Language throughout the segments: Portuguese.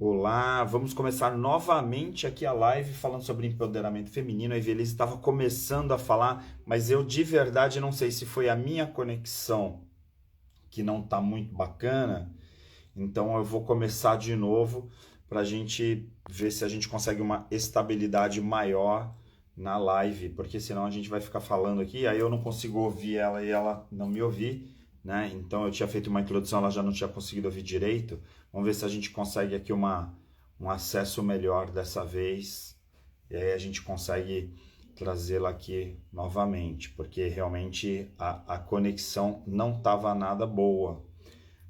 Olá, vamos começar novamente aqui a live falando sobre empoderamento feminino. A Evelise estava começando a falar, mas eu de verdade não sei se foi a minha conexão que não está muito bacana, então eu vou começar de novo para a gente ver se a gente consegue uma estabilidade maior na live, porque senão a gente vai ficar falando aqui, aí eu não consigo ouvir ela e ela não me ouvir, né? Então eu tinha feito uma introdução, ela já não tinha conseguido ouvir direito. Vamos ver se a gente consegue aqui um acesso melhor dessa vez, e aí a gente consegue trazê-la aqui novamente, porque realmente a conexão não estava nada boa.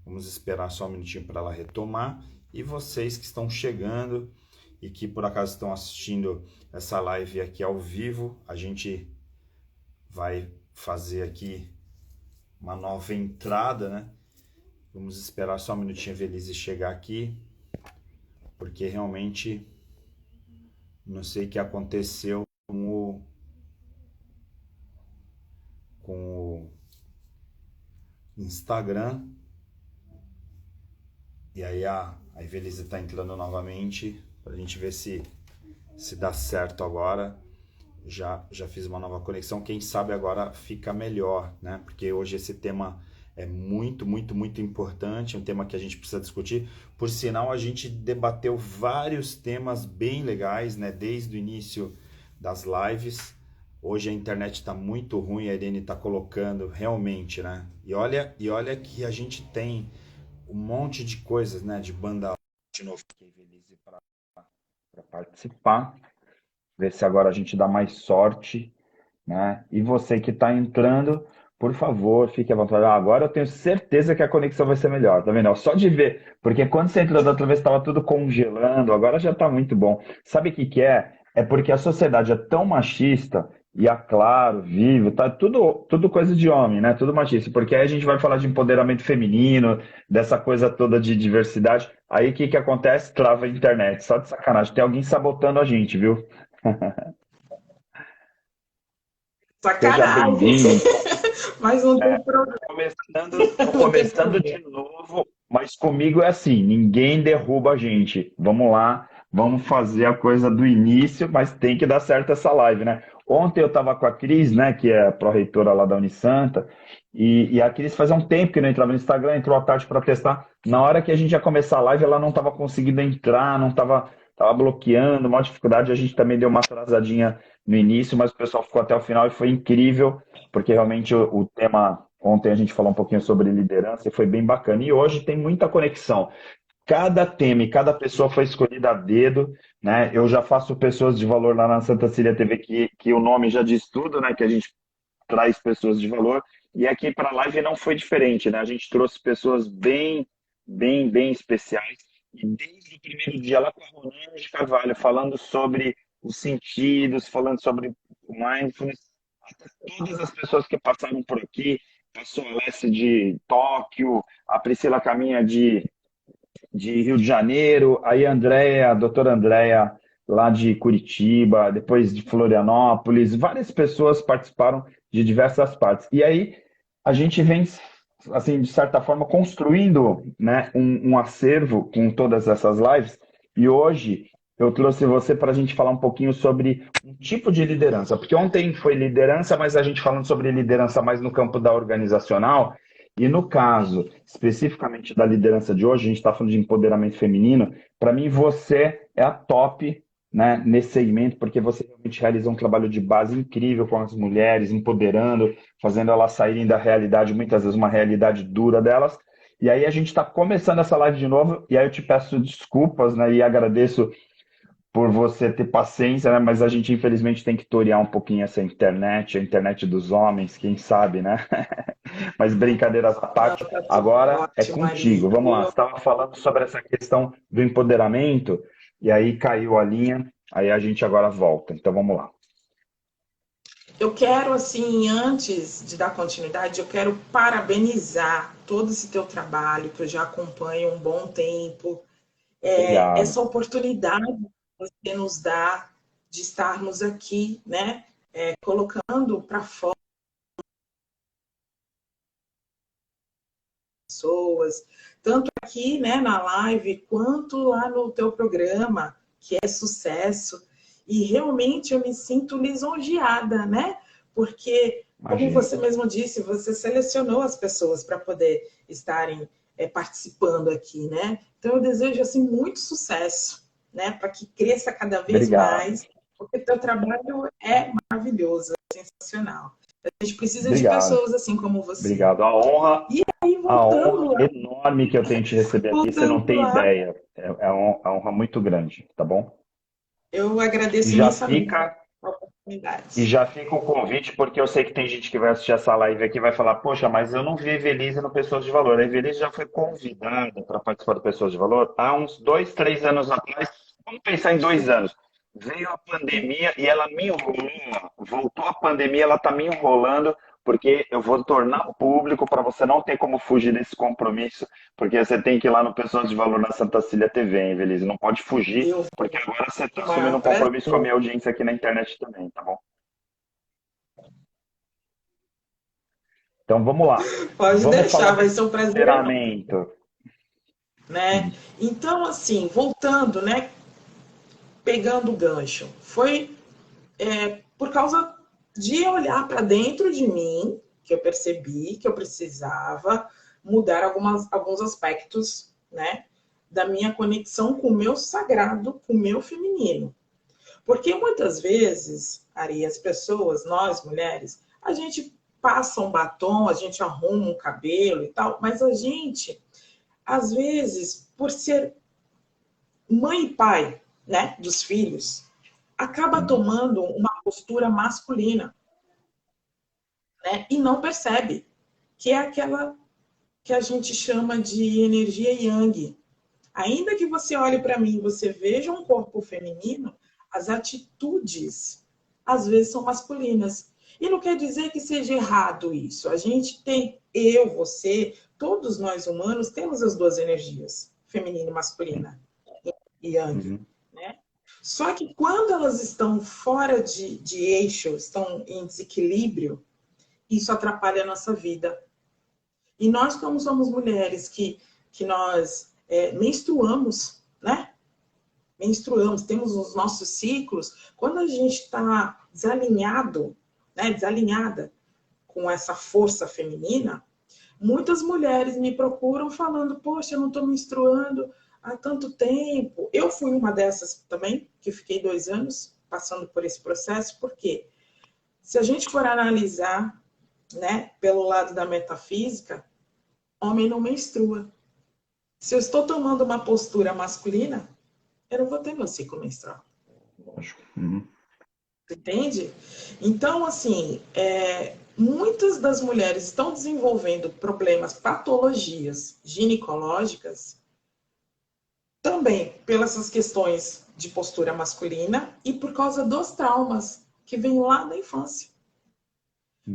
Vamos esperar só um minutinho para ela retomar. E vocês que estão chegando e que por acaso estão assistindo essa live aqui ao vivo, a gente vai fazer aqui uma nova entrada, né? Vamos esperar só um minutinho a Velise chegar aqui, porque realmente não sei o que aconteceu com o Instagram. E aí a Evelise está entrando novamente para a gente ver se dá certo agora. Já fiz uma nova conexão. Quem sabe agora fica melhor, né? Porque hoje esse tema é muito, muito, muito importante. É um tema que a gente precisa discutir. Por sinal, a gente debateu vários temas bem legais, né? Desde o início das lives. Hoje a internet está muito ruim, a Irene está colocando realmente, né? E olha que a gente tem um monte de coisas, né? De banda de novo para participar. Ver se agora a gente dá mais sorte, né? E você que está entrando, por favor, fique à vontade. Ah, agora eu tenho certeza que a conexão vai ser melhor, tá vendo? Só de ver, porque quando você entrou da outra vez estava tudo congelando, agora já está muito bom. Sabe o que que é? É porque a sociedade é tão machista e a Claro, Vivo, tá tudo coisa de homem, né? Tudo machista, porque aí a gente vai falar de empoderamento feminino, dessa coisa toda de diversidade. Aí o que que acontece? Trava a internet, só de sacanagem. Tem alguém sabotando a gente, viu? Seja Sacanagem. bem-vindo. Mas não tem problema, Tô não tem começando de problema. novo, mas comigo é assim, ninguém derruba a gente. Vamos lá, vamos fazer a coisa do início, mas tem que dar certo essa live, né? Ontem eu estava com a Cris, né, que é a pró-reitora lá da Unisanta, e a Cris fazia um tempo que não entrava no Instagram, entrou à tarde para testar. Na hora que a gente ia começar a live, ela não estava conseguindo entrar, não estava tava bloqueando, uma dificuldade. A gente também deu uma atrasadinha no início, mas o pessoal ficou até o final e foi incrível porque realmente o tema, ontem a gente falou um pouquinho sobre liderança e foi bem bacana. E hoje tem muita conexão. Cada tema e cada pessoa foi escolhida a dedo, né? Eu já faço pessoas de valor lá na Santa Cília TV, que o nome já diz tudo, né? Que a gente traz pessoas de valor. E aqui para a live não foi diferente, né? A gente trouxe pessoas bem, bem, bem especiais. E desde o primeiro dia lá com a Rolando de Carvalho, falando sobre os sentidos, falando sobre o mindfulness, até todas as pessoas que passaram por aqui, passou a Alessia de Tóquio, a Priscila Caminha de Rio de Janeiro, aí a Andréia, a doutora Andréia, lá de Curitiba, depois de Florianópolis, várias pessoas participaram de diversas partes. E aí a gente vem, assim, de certa forma, construindo, né, um acervo com todas essas lives, e hoje eu trouxe você para a gente falar um pouquinho sobre um tipo de liderança, porque ontem foi liderança, mas a gente falando sobre liderança mais no campo da organizacional, e no caso, especificamente da liderança de hoje, a gente está falando de empoderamento feminino. Para mim, você é a top, né, nesse segmento, porque você realmente realiza um trabalho de base incrível com as mulheres, empoderando, fazendo elas saírem da realidade, muitas vezes uma realidade dura delas. E aí a gente está começando essa live de novo, e aí eu te peço desculpas, né, e agradeço por você ter paciência, né? Mas a gente infelizmente tem que torear um pouquinho essa internet, a internet dos homens, quem sabe, né? Mas brincadeiras à Não, parte, tá tudo agora é ótimo contigo. ali. Vamos lá. Você estava falando sobre essa questão do empoderamento e aí caiu a linha, aí a gente agora volta. Então vamos lá. Eu quero, assim, antes de dar continuidade, eu quero parabenizar todo esse teu trabalho, que eu já acompanho há um bom tempo. Obrigado. Essa oportunidade que você nos dá de estarmos aqui, né? Colocando para fora pessoas, tanto aqui, né, na live, quanto lá no teu programa, que é sucesso. E realmente eu me sinto lisonjeada, né? Porque, como Imagina. você mesmo disse, você selecionou as pessoas para poder estarem participando aqui, né? Então eu desejo assim muito sucesso, né? Para que cresça cada vez Obrigado. mais, porque o teu trabalho é maravilhoso, é sensacional. A gente precisa de Obrigado. pessoas assim como você. Obrigado. E aí, A honra voltando lá, enorme que eu tenho de te receber aqui, você não voltando tem lá, ideia. É uma honra muito grande, tá bom? eu E agradeço já imensamente fica, a e oportunidade. já fica o convite, porque eu sei que tem gente que vai assistir essa live aqui e vai falar, poxa, mas eu não vi a Evelise no Pessoas de Valor. A Evelise já foi convidada para participar do Pessoas de Valor há uns 2, 3 anos atrás. Vamos pensar em 2 anos. Veio a pandemia e ela me enrolou. Voltou a pandemia, ela está me enrolando, porque eu vou tornar público para você não ter como fugir desse compromisso, porque você tem que ir lá no Pessoas de Valor na Santa Cília TV, hein, Evelise? Não pode fugir, Eu porque agora você com está o assumindo maior um prazer. compromisso com a minha audiência aqui na internet também, tá bom? Então vamos lá. Pode Vamos falar deixar, vai desse ser um prazer enorme, empoderamento. né? Então, assim, voltando, né? Pegando o gancho, foi por causa de olhar para dentro de mim que eu percebi que eu precisava mudar alguns aspectos, né? Da minha conexão com o meu sagrado, com o meu feminino. Porque muitas vezes, Ari, as pessoas, nós mulheres, a gente passa um batom, a gente arruma um cabelo e tal, mas a gente, às vezes, por ser mãe e pai, né, dos filhos, acaba Uhum. tomando uma postura masculina, né, e não percebe que é aquela que a gente chama de energia yang. Ainda que você olhe para mim e você veja um corpo feminino, as atitudes às vezes são masculinas. E não quer dizer que seja errado isso. A gente tem, eu, você, todos nós humanos temos as duas energias, feminina e masculina, e yang, Uhum. né? Só que quando elas estão fora de eixo, estão em desequilíbrio, isso atrapalha a nossa vida. E nós, como somos mulheres que nós menstruamos, né? Menstruamos, temos os nossos ciclos. Quando a gente está desalinhado, né? Desalinhada com essa força feminina, muitas mulheres me procuram falando: poxa, eu não estou menstruando há tanto tempo. Eu fui uma dessas também, que fiquei 2 anos passando por esse processo, porque se a gente for analisar, né, pelo lado da metafísica, homem não menstrua. Se eu estou tomando uma postura masculina, eu não vou ter meu ciclo menstrual. Lógico. Uhum. Entende? Então, assim, muitas das mulheres estão desenvolvendo problemas, patologias ginecológicas, também pelas essas questões de postura masculina e por causa dos traumas que vêm lá da infância.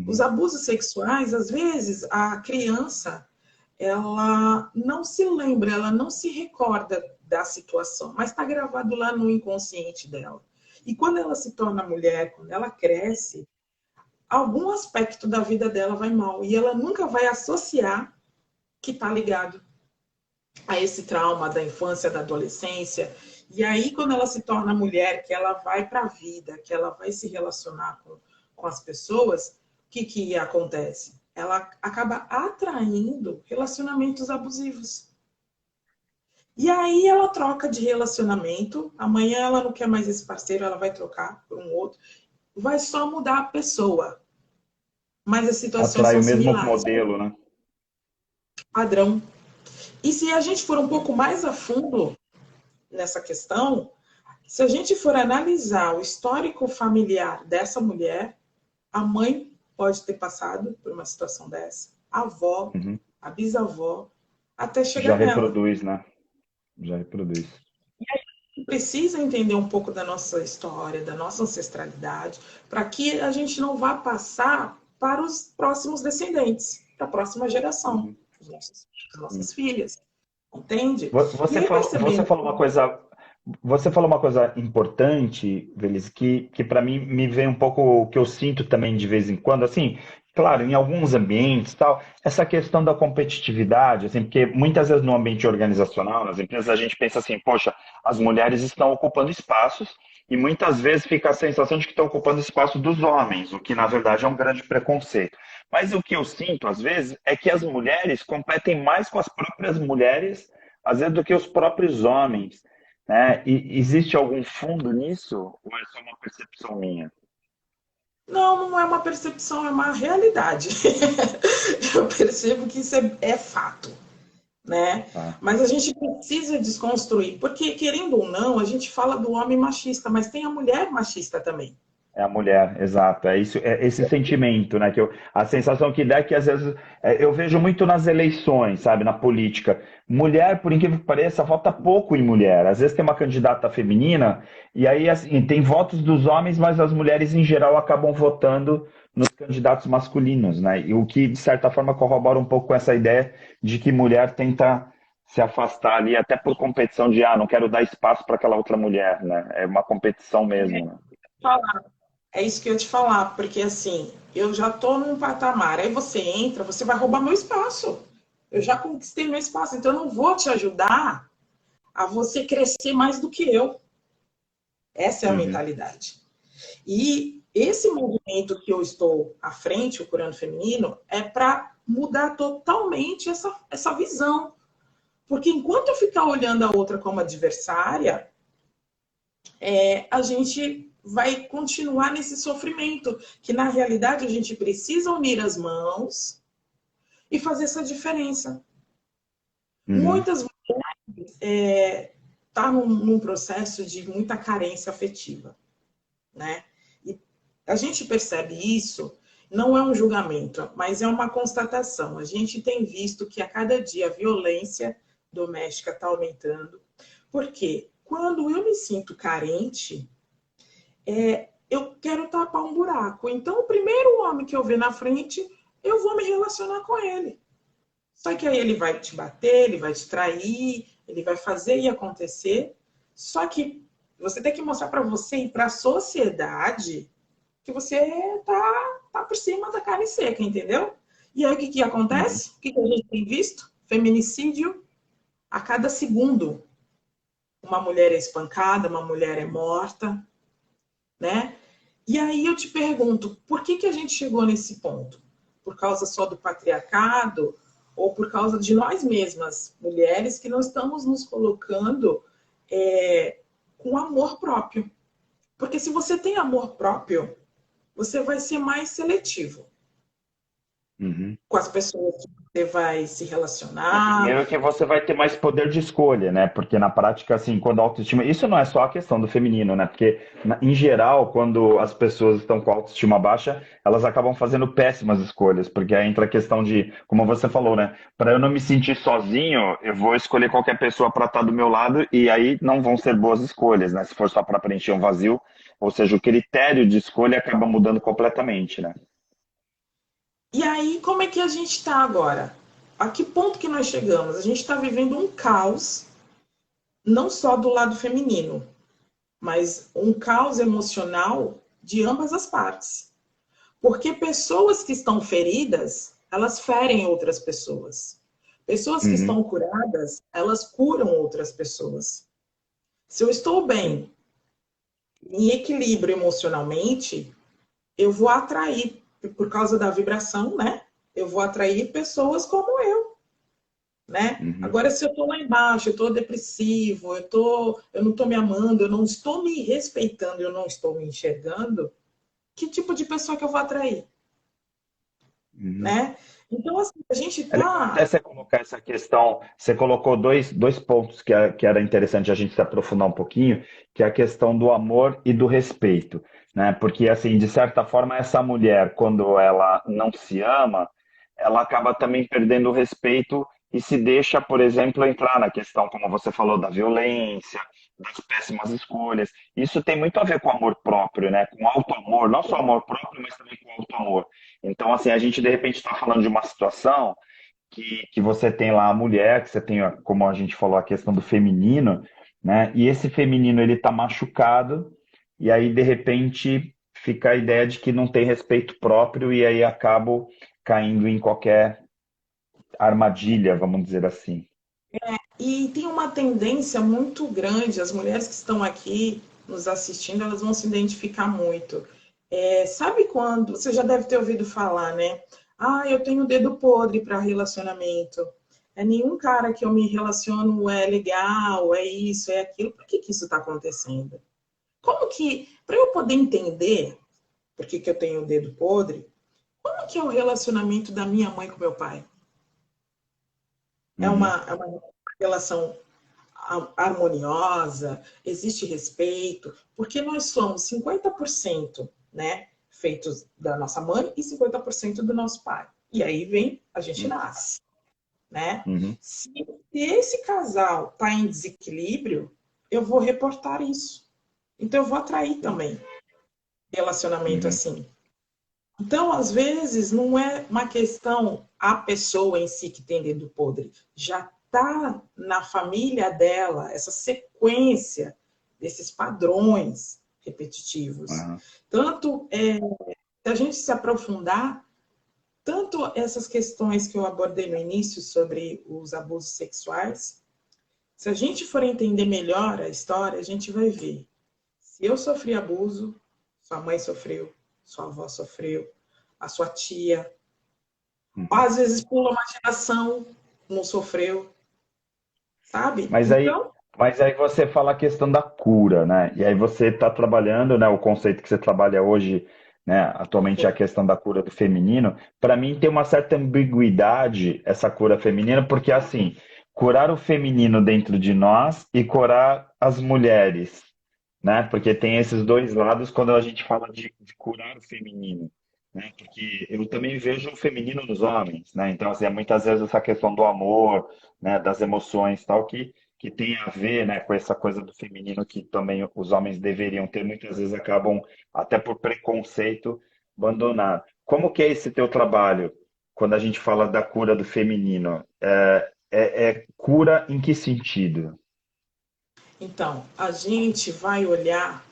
Os Uhum. abusos sexuais, às vezes, a criança ela não se lembra, ela não se recorda da situação, mas está gravado lá no inconsciente dela. E quando ela se torna mulher, quando ela cresce, algum aspecto da vida dela vai mal. E ela nunca vai associar que está ligado a esse trauma da infância, da adolescência. E aí, quando ela se torna mulher, que ela vai para a vida, que ela vai se relacionar com as pessoas, o que acontece? Ela acaba atraindo relacionamentos abusivos. E aí ela troca de relacionamento, amanhã ela não quer mais esse parceiro, ela vai trocar por um outro, vai só mudar a pessoa, mas as situações Atrai são o mesmo similares, modelo, né? padrão. E se a gente for um pouco mais a fundo nessa questão, se a gente for analisar o histórico familiar dessa mulher, a mãe pode ter passado por uma situação dessa, a avó, Uhum. a bisavó, até Já chegar nela. reproduz, né? Já reproduz. Precisa entender um pouco da nossa história, da nossa ancestralidade, para que a gente não vá passar para os próximos descendentes, para a próxima geração, Uhum. as Uhum. nossas filhas. Entende? E Você aí, falou, você percebendo. falou uma coisa, você falou uma coisa importante, Velise, que para mim me vem um pouco o que eu sinto também de vez em quando. Assim, claro, em alguns ambientes, tal, essa questão da competitividade, assim, porque muitas vezes no ambiente organizacional, nas empresas, a gente pensa assim, poxa, as mulheres estão ocupando espaços e muitas vezes fica a sensação de que estão ocupando espaço dos homens, o que na verdade é um grande preconceito. Mas o que eu sinto, às vezes, é que as mulheres competem mais com as próprias mulheres, às vezes, do que os próprios homens, né? E existe algum fundo nisso? Ou é só uma percepção minha? Não, não é uma percepção, é uma realidade. Eu percebo que isso é fato, né? Tá. Mas a gente precisa desconstruir, porque querendo ou não, a gente fala do homem machista, mas tem a mulher machista também. É a mulher, exato. É isso, é esse sentimento, né? A sensação que dá é que às vezes eu vejo muito nas eleições, sabe, na política. Mulher, por incrível que pareça, vota pouco em mulher. Às vezes tem uma candidata feminina e aí assim, tem votos dos homens, mas as mulheres em geral acabam votando nos candidatos masculinos, né? E o que de certa forma corrobora um pouco com essa ideia de que mulher tenta se afastar ali até por competição de não quero dar espaço para aquela outra mulher, né? É uma competição mesmo, né? É isso que eu ia te falar, porque assim, eu já tô num patamar, aí você entra, você vai roubar meu espaço. Eu já conquistei meu espaço, então eu não vou te ajudar a você crescer mais do que eu. Essa é a Uhum. mentalidade. E esse movimento que eu estou à frente, o Curando Feminino, é para mudar totalmente essa visão. Porque enquanto eu ficar olhando a outra como adversária, a gente vai continuar nesse sofrimento, que na realidade a gente precisa unir as mãos e fazer essa diferença. Uhum. Muitas tá num processo de muita carência afetiva, né? E a gente percebe isso, não é um julgamento, mas é uma constatação. A gente tem visto que a cada dia a violência doméstica está aumentando, porque quando eu me sinto carente, eu quero tapar um buraco. Então, o primeiro homem que eu ver na frente, eu vou me relacionar com ele. Só que aí ele vai te bater, ele vai te trair, ele vai fazer e acontecer. Só que você tem que mostrar para você e para a sociedade que você tá por cima da carne seca, entendeu? E aí o que Uhum. acontece? O que a gente tem visto? Feminicídio a cada segundo. Uma mulher é espancada, uma mulher é morta, né? E aí eu te pergunto, por que a gente chegou nesse ponto? Por causa só do patriarcado ou por causa de nós mesmas, mulheres, que não estamos nos colocando com amor próprio? Porque se você tem amor próprio, você vai ser mais seletivo Uhum. com as pessoas que você vai se É, relacionar. primeiro que você vai ter mais poder de escolha, né? Porque na prática, assim, quando a autoestima. Isso não é só a questão do feminino, né? Porque, em geral, quando as pessoas estão com a autoestima baixa, elas acabam fazendo péssimas escolhas. Porque aí entra a questão de, como você falou, né? Para eu não me sentir sozinho, eu vou escolher qualquer pessoa para estar do meu lado e aí não vão ser boas escolhas, né? Se for só para preencher um vazio. Ou seja, o critério de escolha acaba mudando completamente, né? E aí, como é que a gente está agora? A que ponto que nós chegamos? A gente está vivendo um caos, não só do lado feminino, mas um caos emocional de ambas as partes. Porque pessoas que estão feridas, elas ferem outras pessoas. Pessoas que Uhum. estão curadas, elas curam outras pessoas. Se eu estou Sim. bem, em equilíbrio emocionalmente, eu vou atrair, por causa da vibração, né? Eu vou atrair pessoas como eu, né? Uhum. Agora, se eu estou lá embaixo, eu estou depressivo, eu não estou me amando, eu não estou me respeitando, eu não estou me enxergando, que tipo de pessoa que eu vou atrair, Uhum. né? Então, assim, a gente É legal até está. você colocar essa questão. Você colocou dois pontos que era interessante a gente se aprofundar um pouquinho, que é a questão do amor e do respeito, né? Porque, assim, de certa forma, essa mulher, quando ela não se ama, ela acaba também perdendo o respeito e se deixa, por exemplo, entrar na questão, como você falou, da violência, das péssimas escolhas. Isso tem muito a ver com amor próprio, né? Com auto-amor, não só amor próprio, mas também com auto-amor. Então, assim, a gente de repente está falando de uma situação que você tem lá a mulher, que você tem, como a gente falou, a questão do feminino, né? E esse feminino ele tá machucado, e aí de repente fica a ideia de que não tem respeito próprio e aí acabo caindo em qualquer armadilha, vamos dizer assim. E tem uma tendência muito grande, as mulheres que estão aqui nos assistindo, elas vão se identificar muito. Sabe quando, você já deve ter ouvido falar, né? Ah, eu tenho o dedo podre para relacionamento. Nenhum cara que eu me relaciono é legal, é isso, é aquilo. Por que que isso está acontecendo? Como que, para eu poder entender por que que eu tenho o dedo podre, como que é o relacionamento da minha mãe com meu pai? Uhum, É uma relação harmoniosa, existe respeito, porque nós somos 50%, né, feitos da nossa mãe e 50% do nosso pai. E aí vem, a gente nasce, né? uhum, Se esse casal está em desequilíbrio, eu vou reportar isso. Então eu vou atrair também relacionamento uhum. assim. Então, às vezes, não é uma questão a pessoa em si que tem dedo podre. Já está na família dela essa sequência desses padrões repetitivos. Aham. Tanto, se a gente se aprofundar, tanto essas questões que eu abordei no início sobre os abusos sexuais, se a gente for entender melhor a história, a gente vai ver. Se eu sofri abuso, sua mãe sofreu, sua avó sofreu, a sua tia, Uhum. às vezes pula uma geração, não sofreu, sabe? Mas aí, Então, mas aí você fala a questão da cura, né? E aí você está trabalhando, né? O conceito que você trabalha hoje, né? Atualmente é a questão da cura do feminino. Para mim tem uma certa ambiguidade essa cura feminina, porque assim, curar o feminino dentro de nós e curar as mulheres, né? Porque tem esses dois lados quando a gente fala de curar o feminino. Né? Porque eu também vejo o feminino nos homens, né? Então, assim, é muitas vezes essa questão do amor, né, das emoções, tal, que tem a ver, né, com essa coisa do feminino que também os homens deveriam ter, muitas vezes acabam, até por preconceito, abandonar. Como que é esse teu trabalho, quando a gente fala da cura do feminino? É cura em que sentido? então, a gente vai olhar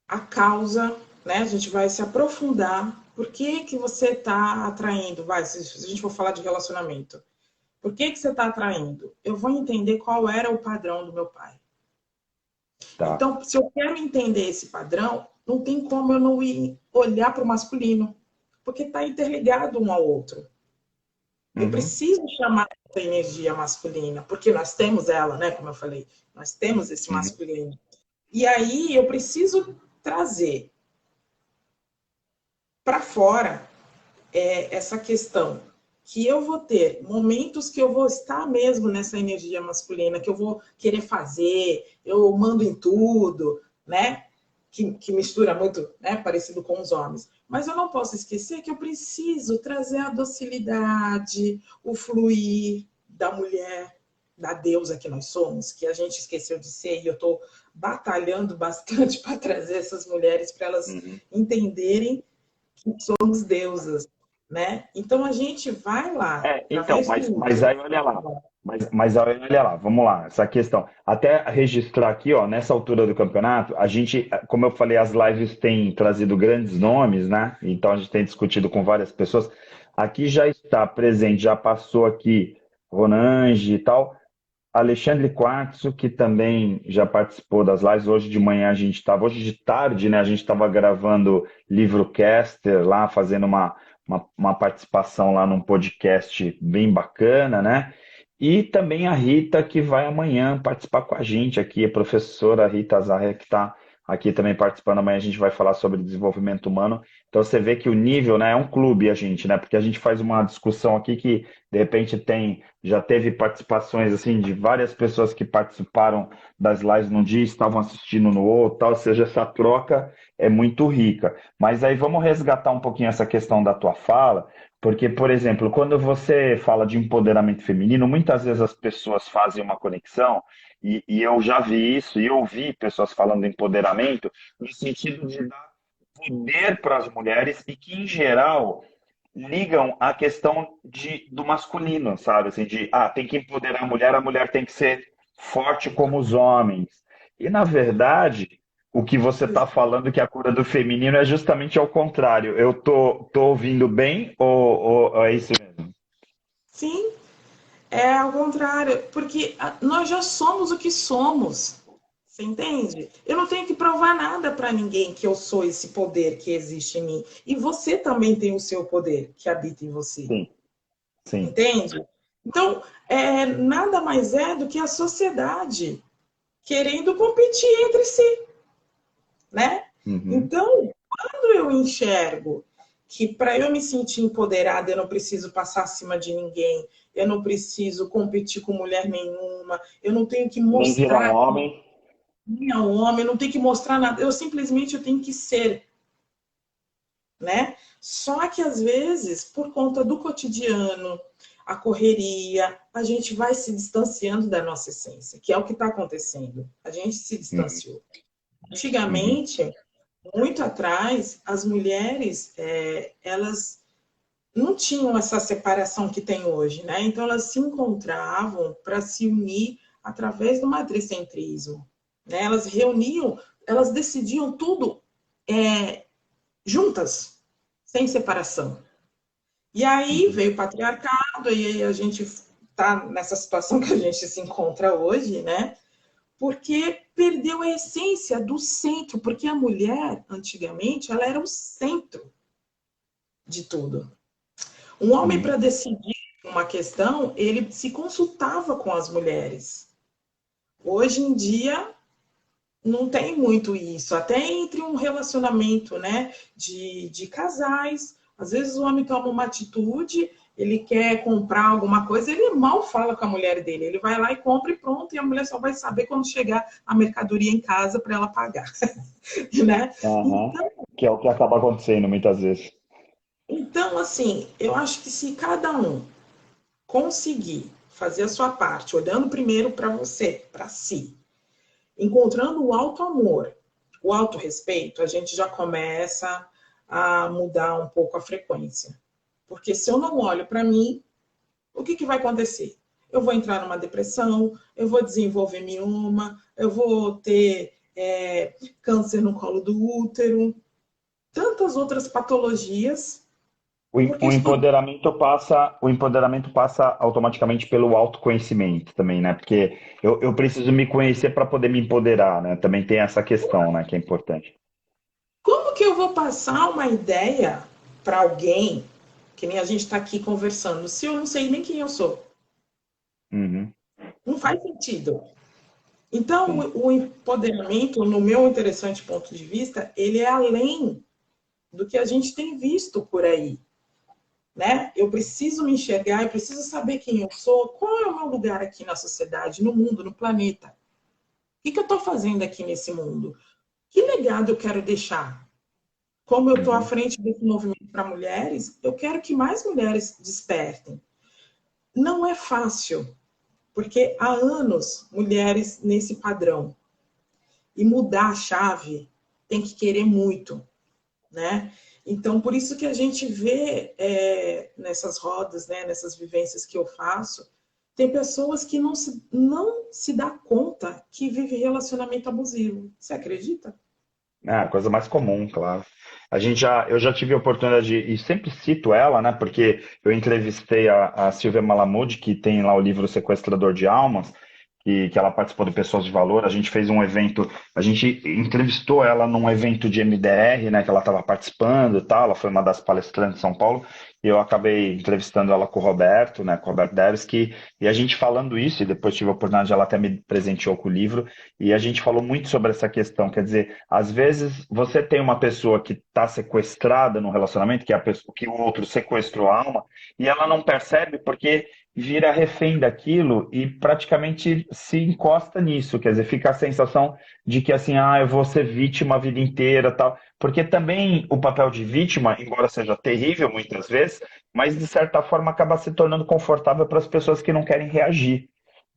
a causa, né? A gente vai se aprofundar. Por que que você está atraindo? Vai, se a gente for falar de relacionamento. Por que que você está atraindo? Eu vou entender qual era o padrão do meu pai. Tá. Então, se eu quero entender esse padrão, não tem como eu não ir olhar para o masculino, porque está interligado um ao outro. Eu Uhum, preciso chamar essa energia masculina, porque nós temos ela, né? Como eu falei, nós temos esse uhum. masculino. E aí eu preciso trazer para fora essa questão que eu vou ter momentos que eu vou estar mesmo nessa energia masculina, que eu vou querer fazer, eu mando em tudo, né? Que mistura muito, né? Parecido com os homens. Mas eu não posso esquecer que eu preciso trazer a docilidade, o fluir da mulher, da deusa que nós somos, que a gente esqueceu de ser, e eu estou batalhando bastante para trazer essas mulheres para elas Uhum. entenderem que somos deusas, né? Então a gente vai lá, Então, através do mas uso. aí olha lá. Mas aí olha lá, vamos lá, essa questão. Até registrar aqui, ó, nessa altura do campeonato, a gente, como eu falei, as lives têm trazido grandes nomes, né? Então a gente tem discutido com várias pessoas. Aqui já está presente, já passou aqui Ronange e tal. Alexandre Quartzo, que também já participou das lives. Hoje de manhã a gente estava, hoje de tarde, né? A gente estava gravando Livrocaster lá, fazendo uma participação lá num podcast bem bacana, né? E também a Rita, que vai amanhã participar com a gente aqui, a professora Rita Zarra, que está aqui também participando. Amanhã a gente vai falar sobre desenvolvimento humano. Então você vê que o nível, né, é um clube a gente, né? Porque a gente faz uma discussão aqui que de repente já teve participações assim de várias pessoas que participaram das lives num dia, e estavam assistindo no outro, tal, ou seja, essa troca é muito rica. Mas aí vamos resgatar um pouquinho essa questão da tua fala, porque, por exemplo, quando você fala de empoderamento feminino, muitas vezes as pessoas fazem uma conexão, e eu já vi isso, e ouvi pessoas falando de empoderamento, no sentido de dar poder para as mulheres e que, em geral, ligam a questão do masculino, sabe? Assim, tem que empoderar a mulher tem que ser forte como os homens. E, na verdade, o que você está falando, que a cura do feminino é justamente ao contrário. Eu tô ouvindo bem ou é isso mesmo? Sim, é ao contrário, porque nós já somos o que somos. Você entende? Eu não tenho que provar nada para ninguém que eu sou esse poder que existe em mim. E você também tem o seu poder que habita em você. Sim, sim. Entende? Então, nada mais é do que a sociedade querendo competir entre si, né? Uhum. Então, quando eu enxergo que para eu me sentir empoderada eu não preciso passar acima de ninguém, eu não preciso competir com mulher nenhuma, eu não tenho que Nem virar um mostrar que homem. é um homem, eu não tenho que mostrar nada, eu tenho que ser, né? Só que às vezes, por conta do cotidiano, a correria, a gente vai se distanciando da nossa essência, que é o que está acontecendo. A gente se Uhum, distanciou. uhum, Antigamente, muito atrás, as mulheres, elas não tinham essa separação que tem hoje, né? Então, elas se encontravam para se unir através do matricentrismo, né? Elas reuniam, elas decidiam tudo juntas, sem separação. E aí uhum. veio o patriarcado, e aí a gente está nessa situação que a gente se encontra hoje, né? Porque perdeu a essência do centro, porque a mulher, antigamente, ela era o centro de tudo. Um homem, Uhum. para decidir uma questão, ele se consultava com as mulheres. Hoje em dia, não tem muito isso. Até entre um relacionamento, né, de casais, às vezes o homem toma uma atitude, ele quer comprar alguma coisa, ele mal fala com a mulher dele. Ele vai lá e compra e pronto, e a mulher só vai saber quando chegar a mercadoria em casa para ela pagar, né? Aham. Então, Que é o que acaba acontecendo muitas vezes. então, assim, eu acho que se cada um conseguir fazer a sua parte, olhando primeiro para você, para si, encontrando o alto amor, o auto respeito, a gente já começa a mudar um pouco a frequência. Porque se eu não olho para mim, o que vai acontecer? Eu vou entrar numa depressão, eu vou desenvolver mioma, eu vou ter câncer no colo do útero, tantas outras patologias, porque O empoderamento passa automaticamente pelo autoconhecimento também, né? Porque eu preciso me conhecer para poder me empoderar, né? Também tem essa questão, né? Que é importante. como que eu vou passar uma ideia para alguém, que nem a gente está aqui conversando, se eu não sei nem quem eu sou? Uhum, Não faz sentido. Então, sim. o empoderamento, no meu interessante ponto de vista, ele é além do que a gente tem visto por aí, né? Eu preciso me enxergar, eu preciso saber quem eu sou, qual é o meu lugar aqui na sociedade, no mundo, no planeta. O que eu estou fazendo aqui nesse mundo? Que legado eu quero deixar? Como eu estou à Uhum. frente desse movimento para mulheres, eu quero que mais mulheres despertem. Não é fácil, porque há anos mulheres nesse padrão. E mudar a chave tem que querer muito, né? Então, por isso que a gente vê nessas rodas, né, nessas vivências que eu faço, tem pessoas que não se dá conta que vive relacionamento abusivo. Você acredita? É a coisa mais comum, claro. Eu já tive a oportunidade, e sempre cito ela, né? Porque eu entrevistei a Silvia Malamud, que tem lá o livro Sequestrador de Almas, que ela participou do Pessoas de Valor. A gente fez um evento, a gente entrevistou ela num evento de MDR, né? Que ela estava participando e tal. Ela foi uma das palestrantes de São Paulo. E eu acabei entrevistando ela com o Roberto, né? Com o Roberto Derski, e a gente falando isso, e depois tive a oportunidade, ela até me presenteou com o livro, e a gente falou muito sobre essa questão. Quer dizer, às vezes você tem uma pessoa que está sequestrada no relacionamento, que é a pessoa que o outro sequestrou a alma, e ela não percebe porque vira refém daquilo e praticamente se encosta nisso, quer dizer, fica a sensação de que assim, ah, eu vou ser vítima a vida inteira, tal, porque também o papel de vítima, embora seja terrível muitas vezes, mas de certa forma acaba se tornando confortável para as pessoas que não querem reagir.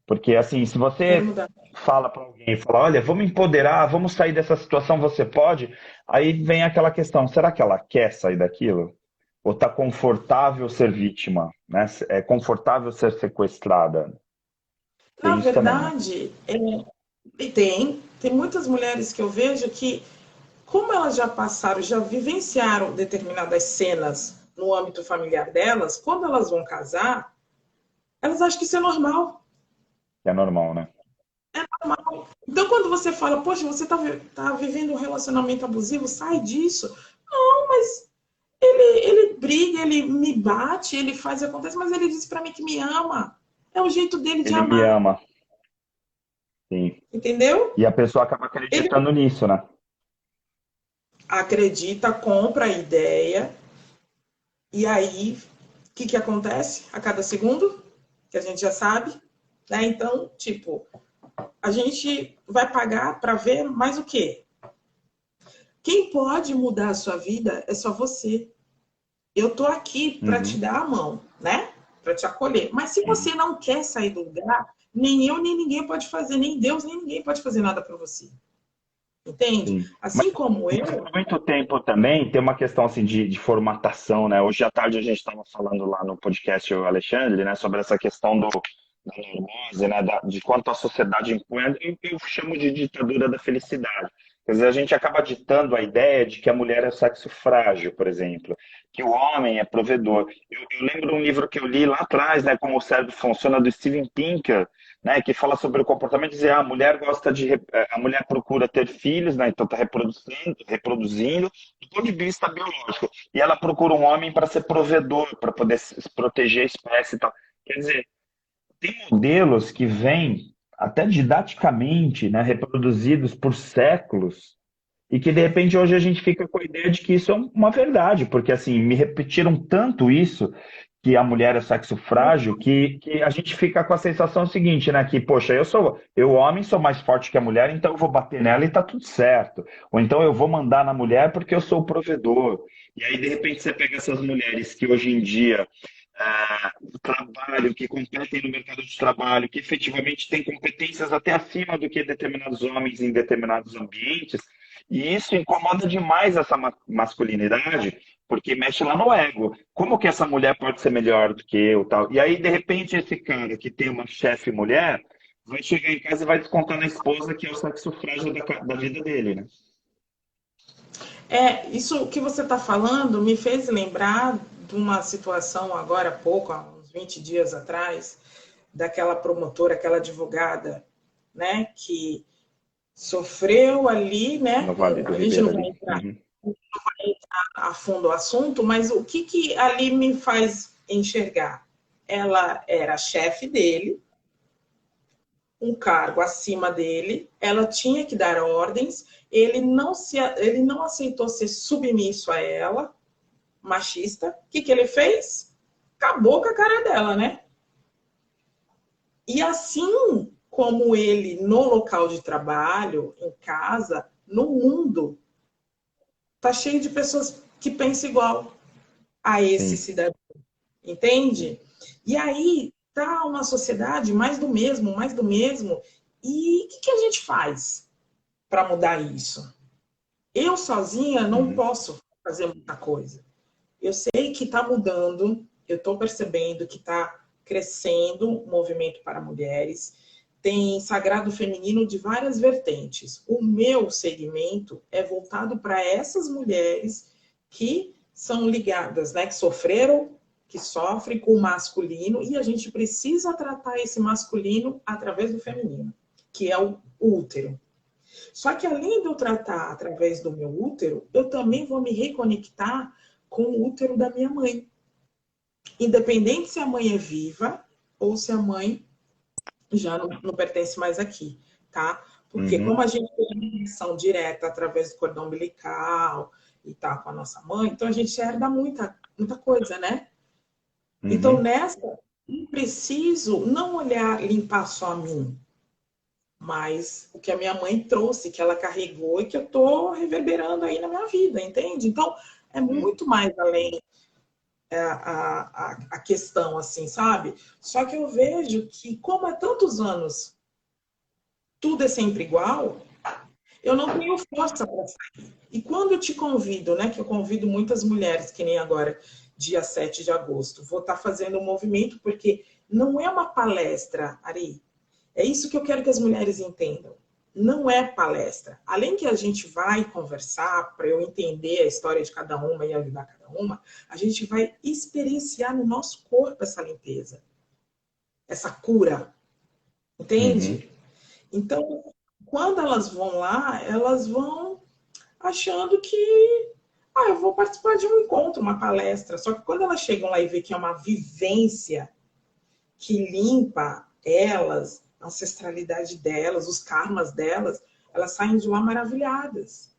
Porque, assim, se Quer você mudar? fala para alguém, fala, olha, vamos empoderar, vamos sair dessa situação, você pode, aí vem aquela questão, será que ela quer sair daquilo? Ou está confortável ser vítima, né? É confortável ser sequestrada? Na Tem isso também, né? verdade, tem. tem muitas mulheres que eu vejo que, como elas já passaram, já vivenciaram determinadas cenas no âmbito familiar delas, quando elas vão casar, elas acham que isso é normal. É normal, né? Normal. Então, quando você fala, poxa, você tá vivendo um relacionamento abusivo, sai disso. Não, mas ele briga, ele me bate, ele faz e acontece, mas ele disse pra mim que me ama. É o jeito dele de Ele me amar, ama, sim. entendeu? E a pessoa acaba Ele acreditando nisso, né? acredita, compra a ideia, e aí, o que acontece a cada segundo? Que a gente já sabe, né? Então, tipo, a gente vai pagar para ver mais o quê? Quem pode mudar a sua vida é só você. Eu tô aqui para te Uhum, dar a mão, né? Para te acolher. Mas se uhum. você não quer sair do lugar, nem eu, nem ninguém pode fazer, nem Deus, nem ninguém pode fazer nada para você. Entende? Sim. Assim como Mas eu, por muito tempo também tem uma questão assim de formatação, né? Hoje à tarde a gente estava falando lá no podcast o Alexandre, né, sobre essa questão da neurose, né, de quanto a sociedade impõe, eu chamo de ditadura da felicidade. Quer dizer, a gente acaba ditando a ideia de que a mulher é o sexo frágil, por exemplo, que o homem é provedor. Eu lembro um livro que eu li lá atrás, né, Como o Cérebro Funciona, do Steven Pinker, né, que fala sobre o comportamento, dizer, a mulher gosta a mulher procura ter filhos, né, então está reproduzindo, do ponto de vista biológico, e ela procura um homem para ser provedor, para poder proteger a espécie e tal. Quer dizer, tem modelos que vêm até didaticamente, né, reproduzidos por séculos, e que de repente hoje a gente fica com a ideia de que isso é uma verdade, porque assim, me repetiram tanto isso, que a mulher é sexo frágil, que a gente fica com a sensação seguinte, né? Que, poxa, eu homem sou mais forte que a mulher, então eu vou bater nela e tá tudo certo. Ou então eu vou mandar na mulher porque eu sou o provedor. E aí, de repente, você pega essas mulheres que hoje em dia trabalham, que competem no mercado de trabalho, que efetivamente têm competências até acima do que determinados homens em determinados ambientes, e isso incomoda demais essa masculinidade, porque mexe lá no ego. Como que essa mulher pode ser melhor do que eu, tal? E aí, de repente, esse cara que tem uma chefe mulher vai chegar em casa e vai descontar na esposa que é o sexo frágil da vida dele, né? isso que você está falando me fez lembrar de uma situação agora há pouco, há uns 20 dias atrás, daquela promotora, aquela advogada, né, que sofreu ali, né? No Vale do A gente Ribeira não vai ali. entrar Uhum. a fundo o assunto, mas o que ali me faz enxergar? Ela era chefe dele, um cargo acima dele, ela tinha que dar ordens, ele não aceitou ser submisso a ela, machista. O que ele fez? Acabou com a cara dela, né? E assim como ele no local de trabalho, em casa, no mundo, tá cheio de pessoas que pensam igual a esse Sim. cidadão, entende? E aí tá uma sociedade mais do mesmo, mais do mesmo. E o que a gente faz para mudar isso? Eu sozinha não Uhum. posso fazer muita coisa. Eu sei que está mudando, eu estou percebendo que está crescendo o movimento para mulheres. Tem sagrado feminino de várias vertentes. O meu segmento é voltado para essas mulheres que são ligadas, né, que sofreram, que sofrem com o masculino, e a gente precisa tratar esse masculino através do feminino, que é o útero. Só que além de eu tratar através do meu útero, eu também vou me reconectar com o útero da minha mãe. Independente se a mãe é viva ou se a mãe já não pertence mais aqui, tá? Porque Uhum. como a gente tem ligação direta através do cordão umbilical e tá com a nossa mãe, então a gente herda muita coisa, né? Então Uhum. nessa, eu preciso não olhar, limpar só a mim, mas o que a minha mãe trouxe, que ela carregou e que eu tô reverberando aí na minha vida, entende? Então é Uhum. muito mais além a questão, assim, sabe? Só que eu vejo que, como há tantos anos tudo é sempre igual, eu não tenho força para sair. E quando eu te convido, né, que eu convido muitas mulheres, que nem agora, dia 7 de agosto, vou estar fazendo um movimento, porque não é uma palestra, Ari. É isso que eu quero que as mulheres entendam. não é palestra. Além que a gente vai conversar para eu entender a história de cada uma e ajudar cada uma, a gente vai experienciar no nosso corpo essa limpeza, essa cura, Uhum. entende? Então, quando elas vão lá, elas vão achando que eu vou participar de um encontro, uma palestra. Só que quando elas chegam lá e vê que é uma vivência que limpa elas, a ancestralidade delas, os karmas delas, elas saem de lá maravilhadas.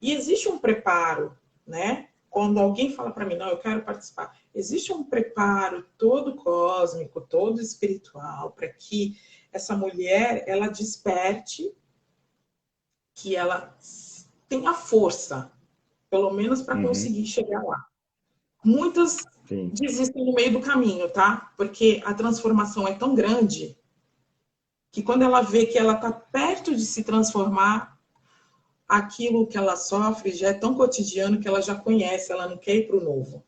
E existe um preparo, né? Quando alguém fala para mim, não, eu quero participar, existe um preparo todo cósmico, todo espiritual, para que essa mulher, ela desperte, que ela tenha força, pelo menos para Uhum. conseguir chegar lá. Muitas Sim. desistem no meio do caminho, tá? Porque a transformação é tão grande que quando ela vê que ela está perto de se transformar, aquilo que ela sofre já é tão cotidiano que ela já conhece, ela não quer ir para o novo.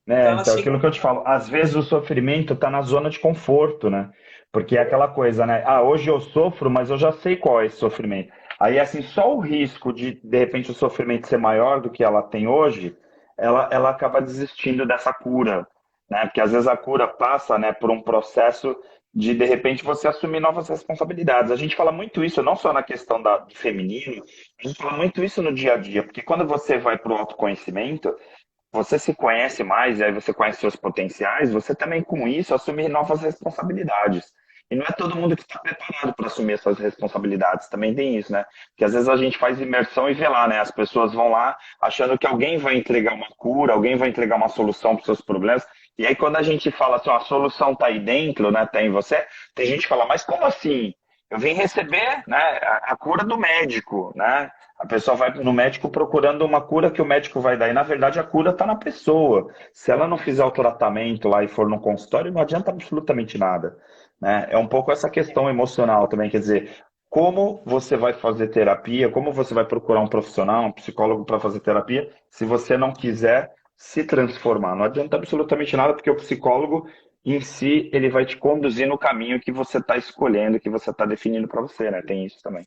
Então É, ela então, chega. aquilo que eu te falo, às vezes o sofrimento está na zona de conforto, né? Porque é aquela coisa, né? Ah, hoje eu sofro, mas eu já sei qual é esse sofrimento. Aí, assim, só o risco de repente, o sofrimento ser maior do que ela tem hoje, ela acaba desistindo dessa cura, né? Porque às vezes a cura passa, né, por um processo de repente, você assumir novas responsabilidades. A gente fala muito isso, não só na questão do feminino, a gente fala muito isso no dia a dia, porque quando você vai para o autoconhecimento, você se conhece mais, e aí você conhece seus potenciais, você também com isso assumir novas responsabilidades. E não é todo mundo que está preparado para assumir essas responsabilidades, também tem isso, né? Porque às vezes a gente faz imersão e vê lá, né? As pessoas vão lá achando que alguém vai entregar uma cura, alguém vai entregar uma solução para os seus problemas. E aí quando a gente fala assim, ó, a solução está aí dentro, né? Está em você, tem gente que fala, mas como assim? Eu vim receber, né, a cura do médico, né? A pessoa vai no médico procurando uma cura que o médico vai dar. E, na verdade, a cura está na pessoa. Se ela não fizer o tratamento lá e for no consultório, não adianta absolutamente nada, né? É um pouco essa questão emocional também. Quer dizer, como você vai fazer terapia, como você vai procurar um profissional, um psicólogo para fazer terapia, se você não quiser se transformar. Não adianta absolutamente nada, porque o psicólogo em si, ele vai te conduzir no caminho que você está escolhendo, que você está definindo para você, né? Tem isso também.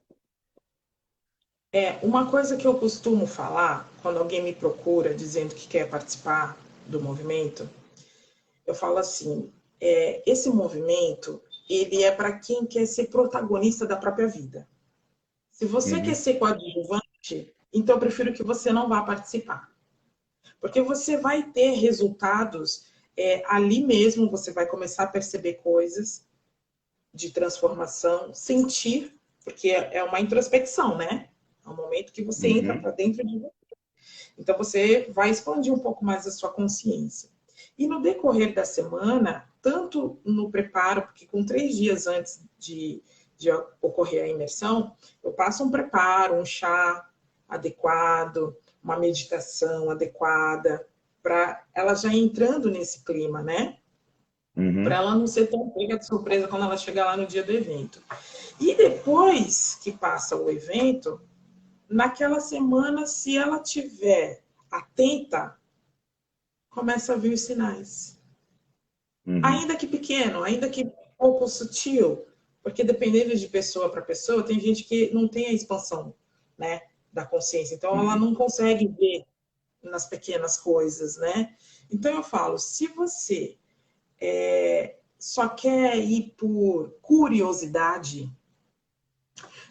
Uma coisa que eu costumo falar quando alguém me procura dizendo que quer participar do movimento, eu falo assim: esse movimento ele é para quem quer ser protagonista da própria vida. Se você quer Uhum. ser coadjuvante, então eu prefiro que você não vá participar. Porque você vai ter resultados ali mesmo, você vai começar a perceber coisas de transformação, sentir, porque é uma introspecção, né? É um momento que você entra Uhum. para dentro de você. Então você vai expandir um pouco mais a sua consciência. E no decorrer da semana, tanto no preparo, porque com 3 dias antes de ocorrer a imersão, eu passo um preparo, um chá adequado, uma meditação adequada, para ela já entrando nesse clima, né? Para Uhum. ela não ser tão pega de surpresa quando ela chegar lá no dia do evento. E depois que passa o evento, naquela semana, se ela tiver atenta, começa a vir os sinais. Uhum. Ainda que pequeno, ainda que pouco sutil, porque dependendo de pessoa para pessoa, tem gente que não tem a expansão, né, da consciência, então ela Uhum. não consegue ver nas pequenas coisas, né? Então eu falo, se você só quer ir por curiosidade,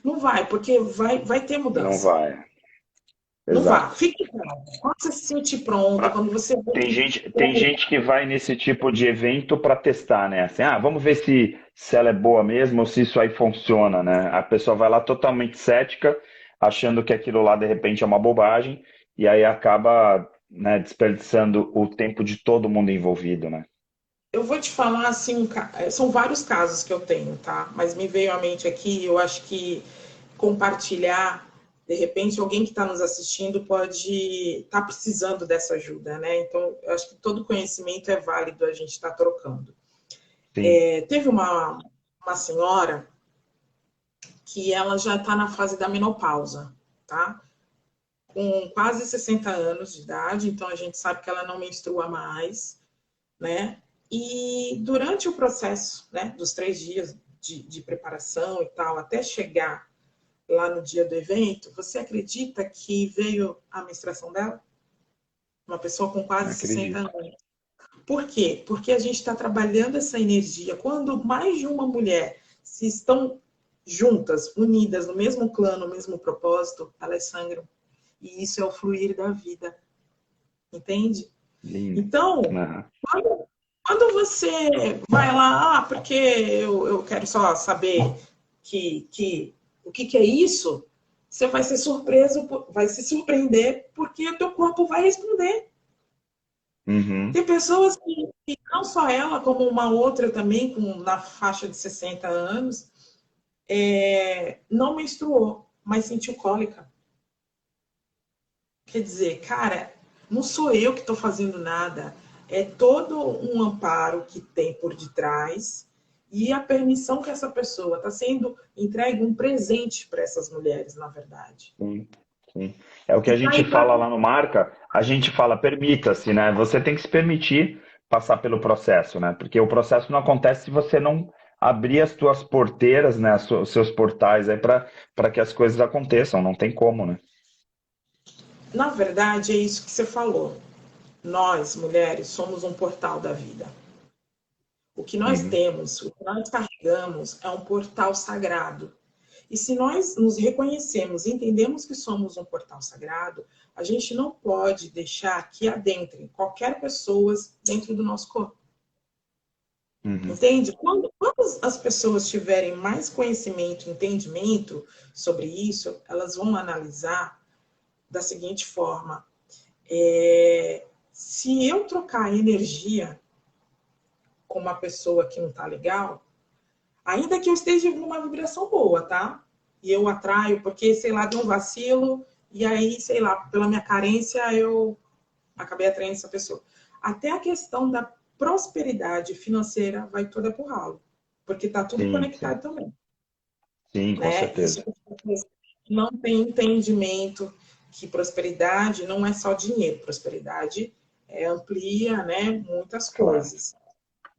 não vai, porque vai ter Não mudança. vai. Não vá, Exato. fique pronto. Quando você se sentir pronta, Pra- quando você ver Tem gente que vai nesse tipo de evento para testar, né? Assim, ah, vamos ver se ela é boa mesmo ou se isso aí funciona, né? A pessoa vai lá totalmente cética, achando que aquilo lá de repente é uma bobagem, e aí acaba, né, desperdiçando o tempo de todo mundo envolvido, né? eu vou te falar assim, são vários casos que eu tenho, tá? Mas me veio à mente aqui, eu acho que compartilhar, de repente alguém que está nos assistindo pode estar precisando dessa ajuda, né? Então, eu acho que todo conhecimento é válido a gente estar trocando. Sim. Teve uma senhora que ela já está na fase da menopausa, tá? Com quase 60 anos de idade, então a gente sabe que ela não menstrua mais, né? E durante o processo, né, dos 3 dias de preparação e tal, até chegar lá no dia do evento, você acredita que veio a menstruação dela? Uma pessoa com quase 60 Acredito. anos. Por quê? Porque a gente está trabalhando essa energia. Quando mais de uma mulher se estão juntas, unidas no mesmo clã, no mesmo propósito, elas sangram. E isso é o fluir da vida. Entende? Lindo. Então, Aham. quando você vai lá, porque eu quero só saber o que é isso, você vai ser surpreso, vai se surpreender, porque o teu corpo vai responder. Uhum. Tem pessoas que não só ela, como uma outra também, na faixa de 60 anos, não menstruou, mas sentiu cólica. Quer dizer, cara, não sou eu que estou fazendo nada, é todo um amparo que tem por detrás e a permissão que essa pessoa está sendo entregue um presente para essas mulheres, na verdade. Sim, sim. É o que E a tá gente aí para fala lá no Marca, a gente fala, permita-se, né? Você tem que se permitir passar pelo processo, né? Porque o processo não acontece se você não abrir as tuas porteiras, né? Os seus portais aí para que as coisas aconteçam, não tem como, né? Na verdade, é isso que você falou. Nós, mulheres, somos um portal da vida. O que nós Uhum. temos, o que nós carregamos é um portal sagrado. E se nós nos reconhecemos, entendemos que somos um portal sagrado, a gente não pode deixar que adentrem qualquer pessoa dentro do nosso corpo. Uhum. Entende? Quando as pessoas tiverem mais conhecimento, entendimento sobre isso, elas vão analisar da seguinte forma: se eu trocar energia com uma pessoa que não está legal, ainda que eu esteja numa vibração boa, tá? E eu atraio, porque, sei lá, deu um vacilo, e aí, sei lá, pela minha carência, eu acabei atraindo essa pessoa. Até a questão da prosperidade financeira vai toda pro ralo, porque tá tudo Sim, sim. conectado também, Sim, com né? Isso certeza. não tem entendimento que prosperidade não é só dinheiro, prosperidade amplia, né, muitas Claro, coisas.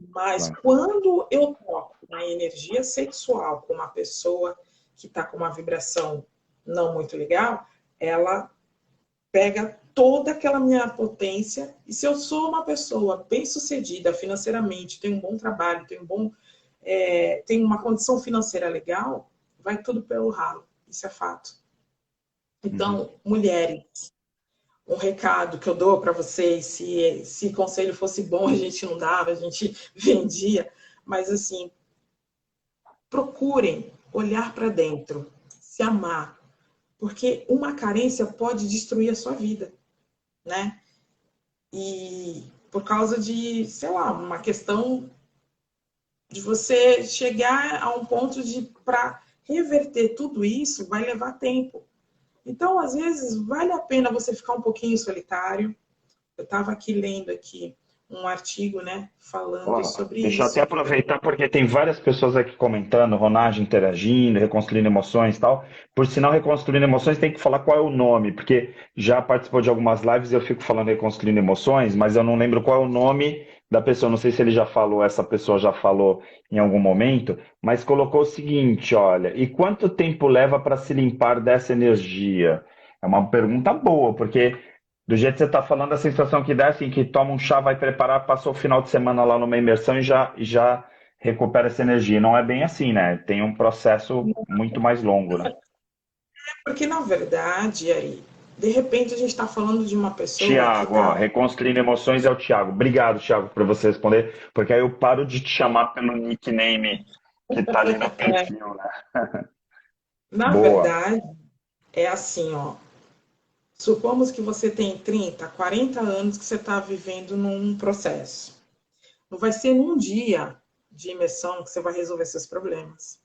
Mas claro. quando eu toco na energia sexual com uma pessoa que está com uma vibração não muito legal, ela pega toda aquela minha potência. E se eu sou uma pessoa bem-sucedida financeiramente, tenho um bom trabalho, tenho uma condição financeira legal, vai tudo pelo ralo. Isso é fato. Uhum. Então, mulheres, um recado que eu dou para vocês, se conselho fosse bom, a gente não dava, a gente vendia, mas assim, procurem olhar para dentro, se amar, porque uma carência pode destruir a sua vida, né? E por causa de, sei lá, uma questão de você chegar a um ponto de para reverter tudo isso vai levar tempo. Então, às vezes, vale a pena você ficar um pouquinho solitário. Eu estava aqui lendo aqui um artigo, né, falando Ó, sobre deixa eu até isso. aproveitar, porque tem várias pessoas aqui comentando, Ronagem interagindo, reconstruindo emoções e tal. Por sinal, reconstruindo emoções tem que falar qual é o nome, porque já participou de algumas lives e eu fico falando reconstruindo emoções, mas eu não lembro qual é o nome da pessoa. Não sei se ele já falou, essa pessoa já falou em algum momento, mas colocou o seguinte: olha, e quanto tempo leva para se limpar dessa energia? É uma pergunta boa, porque do jeito que você está falando, a sensação que dá é assim, que toma um chá, vai preparar, passou o final de semana lá numa imersão e já recupera essa energia. Não é bem assim, né? Tem um processo muito mais longo, né? Porque, na verdade, aí, de repente, a gente está falando de uma pessoa que Tiago, ó, está. reconstruindo emoções é o Tiago. Obrigado, Tiago, por você responder, porque aí eu paro de te chamar pelo nickname que tá ali no perfil, né? Na Boa. verdade, é assim, ó. Supomos que você tem 30, 40 anos que você está vivendo num processo. Não vai ser num dia de imersão que você vai resolver seus problemas.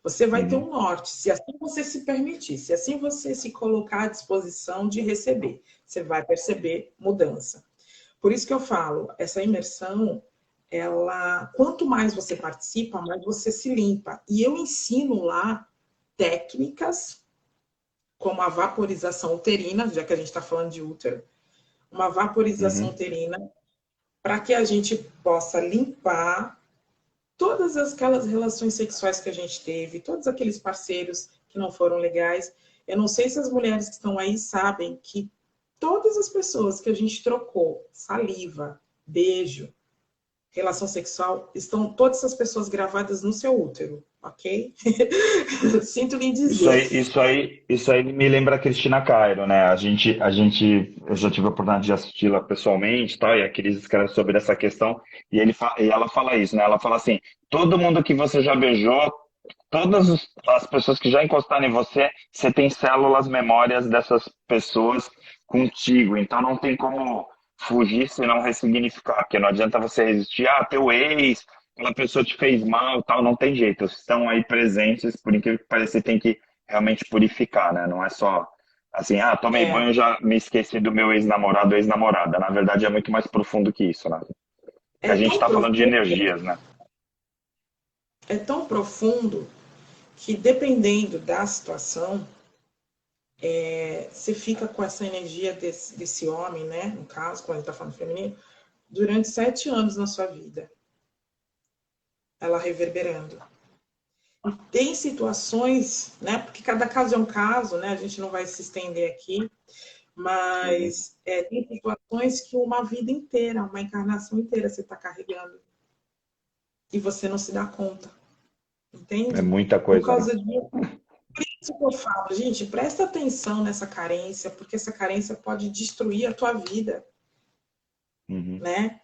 Você vai ter Uhum, um norte, se assim você se permitir, se assim você se colocar à disposição de receber, você vai perceber mudança. Por isso que eu falo, essa imersão, ela, quanto mais você participa, mais você se limpa. E eu ensino lá técnicas como a vaporização uterina, já que a gente está falando de útero, uma vaporização uhum. uterina para que a gente possa limpar todas aquelas relações sexuais que a gente teve, todos aqueles parceiros que não foram legais. Eu não sei se as mulheres que estão aí sabem que todas as pessoas que a gente trocou saliva, beijo, relação sexual, estão todas essas pessoas gravadas no seu útero, ok? Sinto lhe dizer. Isso aí me lembra a Cristina Cairo, né? Eu já tive a oportunidade de assisti-la pessoalmente, tá? E a Cris escreve sobre essa questão e ela fala isso, né? Ela fala assim: todo mundo que você já beijou, as pessoas que já encostaram em você, você tem células memórias dessas pessoas contigo. Então não tem como fugir se não ressignificar, porque não adianta você resistir, teu ex, aquela pessoa te fez mal, tal, não tem jeito. Estão aí presentes, por incrível que pareça, você tem que realmente purificar, né? Não é só assim, tomei É, banho, já me esqueci do meu ex-namorado ou ex-namorada. Na verdade, é muito mais profundo que isso, né? Que é a gente tão está falando de profundo, energias, né? é tão profundo que dependendo da situação, você fica com essa energia desse homem, né? No caso, quando ele está falando feminino, durante 7 anos na sua vida, ela reverberando. E tem situações, né? Porque cada caso é um caso, né? A gente não vai se estender aqui, Uhum. mas tem situações que uma vida inteira, uma encarnação inteira você está carregando e você não se dá conta, É entende? muita Por coisa, né? causa disso, isso que eu falo, gente, presta atenção nessa carência, porque essa carência pode destruir a tua vida, Uhum. né?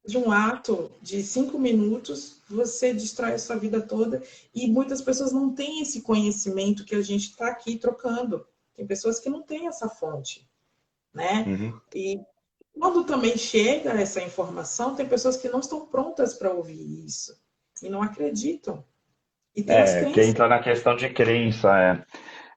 De um ato de 5 minutos, você destrói a sua vida toda e muitas pessoas não têm esse conhecimento que a gente está aqui trocando. Tem pessoas que não têm essa fonte, né? Uhum. E quando também chega essa informação, tem pessoas que não estão prontas para ouvir isso e não acreditam. E tem as Que crenças. entra na questão de crença.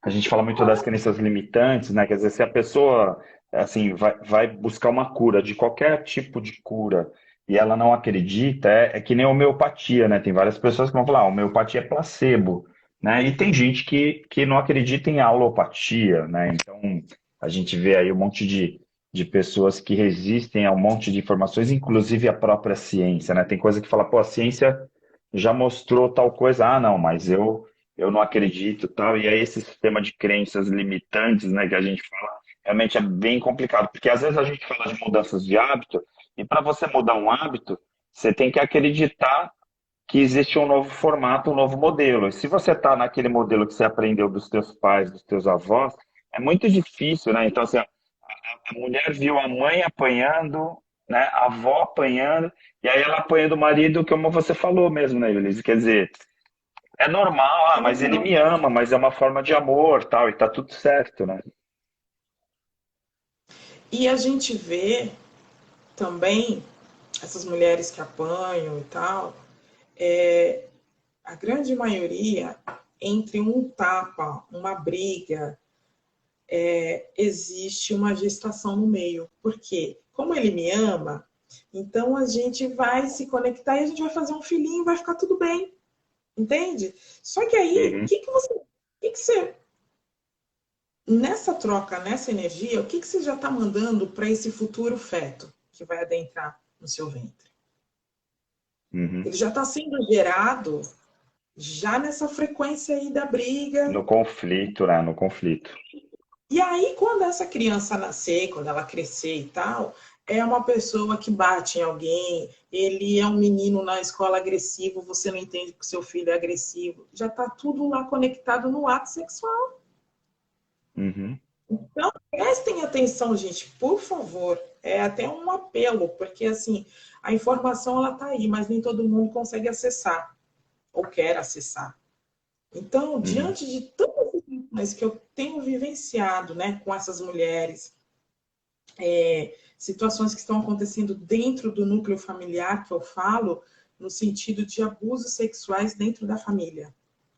A gente fala muito das crenças limitantes, né? Quer dizer, se a pessoa assim vai buscar uma cura de qualquer tipo de cura e ela não acredita, é que nem a homeopatia, né? Tem várias pessoas que vão falar, homeopatia é placebo, né? E tem gente que não acredita em alopatia, né? Então a gente vê aí um monte de pessoas que resistem a um monte de informações, inclusive a própria ciência, né? Tem coisa que fala, pô, a ciência já mostrou tal coisa, não, mas eu não acredito, tal. E aí esse sistema de crenças limitantes, né, que a gente fala, realmente é bem complicado, porque às vezes a gente fala de mudanças de hábito, e para você mudar um hábito, você tem que acreditar que existe um novo formato, um novo modelo. E se você está naquele modelo que você aprendeu dos teus pais, dos teus avós, é muito difícil, né? Então, assim, a mulher viu a mãe apanhando, né, a avó apanhando, e aí ela apanha do marido, como você falou mesmo, né, Elise? Quer dizer, é normal, mas ele me ama, mas é uma forma de amor, tal, e tá tudo certo, né? E a gente vê também essas mulheres que apanham e tal, a grande maioria, entre um tapa, uma briga, existe uma gestação no meio. Por quê? Como ele me ama, então a gente vai se conectar e a gente vai fazer um filhinho e vai ficar tudo bem. Entende? Só que aí, Uhum, o que você nessa troca, nessa energia, o que você já está mandando para esse futuro feto que vai adentrar no seu ventre? uhum. Ele já está sendo gerado já nessa frequência aí da briga. No conflito, né? No conflito. E aí, quando essa criança nascer, quando ela crescer e tal, é uma pessoa que bate em alguém, ele é um menino na escola agressivo, você não entende que o seu filho é agressivo. Já está tudo lá conectado no ato sexual. Uhum. Então, prestem atenção, gente, por favor. É até um apelo, porque assim, a informação ela está aí, mas nem todo mundo consegue acessar ou quer acessar. Então, Uhum. diante de tantas situações que eu tenho vivenciado, né, com essas mulheres, situações que estão acontecendo dentro do núcleo familiar, que eu falo, no sentido de abusos sexuais dentro da família,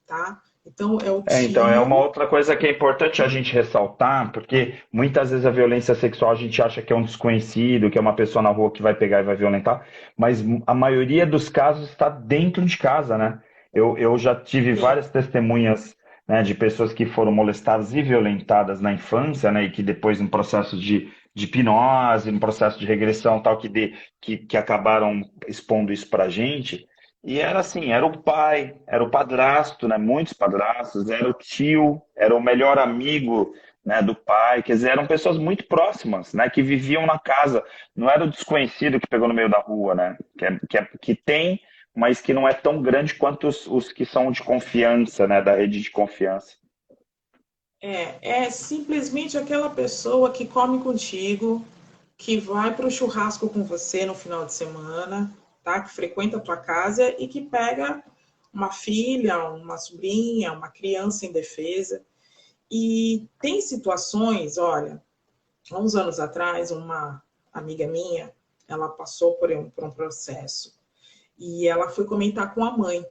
tá? Então, é o Então, é uma tio. outra coisa que é importante a gente ressaltar, porque muitas vezes a violência sexual a gente acha que é um desconhecido, que é uma pessoa na rua que vai pegar e vai violentar, mas a maioria dos casos está dentro de casa, né? Eu já tive Sim, várias testemunhas, né, de pessoas que foram molestadas e violentadas na infância, né, e que depois, no processo de hipnose, no processo de regressão, tal, que acabaram expondo isso para a gente. E era assim, era o pai, era o padrasto, né? Muitos padrastos, era o tio, era o melhor amigo, né, do pai, quer dizer, eram pessoas muito próximas, né, que viviam na casa. Não era o desconhecido que pegou no meio da rua, né? Que tem, mas que não é tão grande quanto os que são de confiança, né, da rede de confiança. É simplesmente aquela pessoa que come contigo, que vai para o churrasco com você no final de semana, tá? Que frequenta a tua casa e que pega uma filha, uma sobrinha, uma criança indefesa. E tem situações, olha, há uns anos atrás, uma amiga minha, ela passou por um processo e ela foi comentar com a mãe.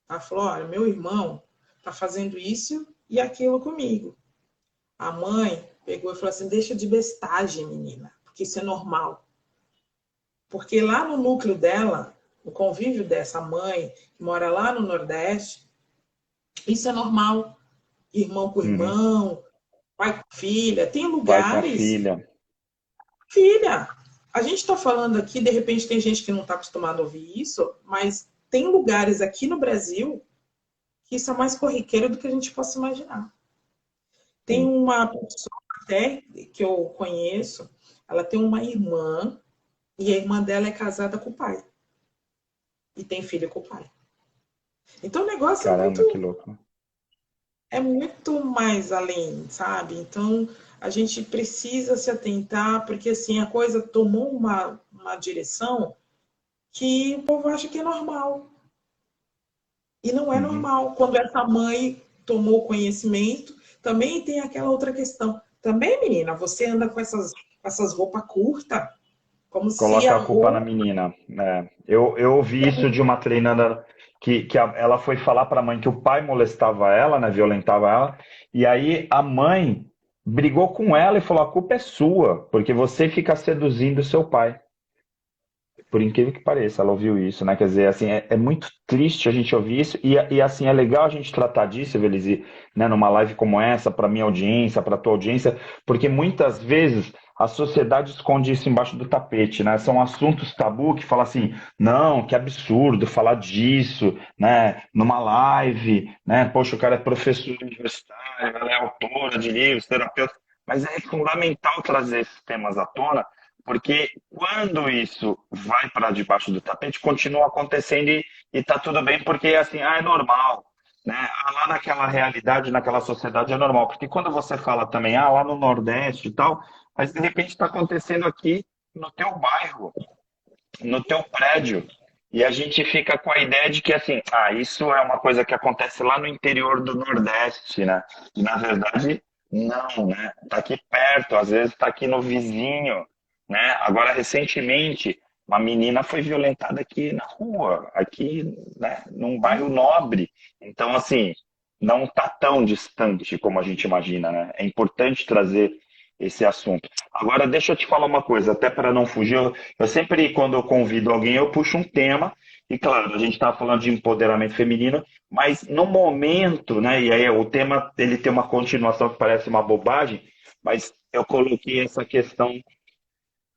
Ela falou: olha, meu irmão tá fazendo isso e aquilo comigo. A mãe pegou e falou assim: deixa de bestagem, menina, porque isso é normal. Porque lá no núcleo dela, o convívio dessa mãe, que mora lá no Nordeste, isso é normal. Irmão com Uhum. irmão, pai com filha. Tem Pai com lugares, filha. filha. A gente está falando aqui, de repente tem gente que não está acostumada a ouvir isso, mas tem lugares aqui no Brasil que isso é mais corriqueiro do que a gente possa imaginar. Tem Sim. uma pessoa até que eu conheço, ela tem uma irmã e a irmã dela é casada com o pai e tem filho com o pai. Então o negócio Caramba, que louco. é muito mais além, sabe? Então a gente precisa se atentar, porque assim a coisa tomou uma direção que o povo acha que é normal. E não é Uhum. normal. Quando essa mãe tomou conhecimento, também tem aquela outra questão. Também, menina, você anda com essas roupas curtas, como se Coloca a a culpa na roupa. menina. É, eu ouvi isso de uma treinadora ela foi falar para a mãe que o pai molestava ela, né, violentava ela, e aí a mãe brigou com ela e falou: a culpa é sua, porque você fica seduzindo seu pai. Por incrível que pareça, ela ouviu isso, né? Quer dizer, assim, é muito triste a gente ouvir isso, assim, é legal a gente tratar disso, Belize, né, numa live como essa, para minha audiência, para tua audiência, porque muitas vezes a sociedade esconde isso embaixo do tapete, né? São assuntos tabu que fala assim, não, que absurdo falar disso, né, numa live, né? Poxa, o cara é professor universitário, ela é autora de livros, terapeuta, mas é fundamental trazer esses temas à tona porque quando isso vai para debaixo do tapete, continua acontecendo e tá tudo bem, porque assim, é normal, né? Lá naquela realidade, naquela sociedade é normal. Porque quando você fala também, lá no Nordeste e tal, mas de repente está acontecendo aqui no teu bairro, no teu prédio. E a gente fica com a ideia de que assim, isso é uma coisa que acontece lá no interior do Nordeste, né? E na verdade, não, né? Tá aqui perto, às vezes tá aqui no vizinho, né? Agora, recentemente, uma menina foi violentada aqui na rua, aqui, né, num bairro nobre. Então, assim, não tá tão distante como a gente imagina, né? É importante trazer esse assunto. Agora, deixa eu te falar uma coisa, até para não fugir, eu sempre, quando eu convido alguém, eu puxo um tema, e claro, a gente está falando de empoderamento feminino, mas no momento, né, e aí o tema ele tem uma continuação que parece uma bobagem, mas eu coloquei essa questão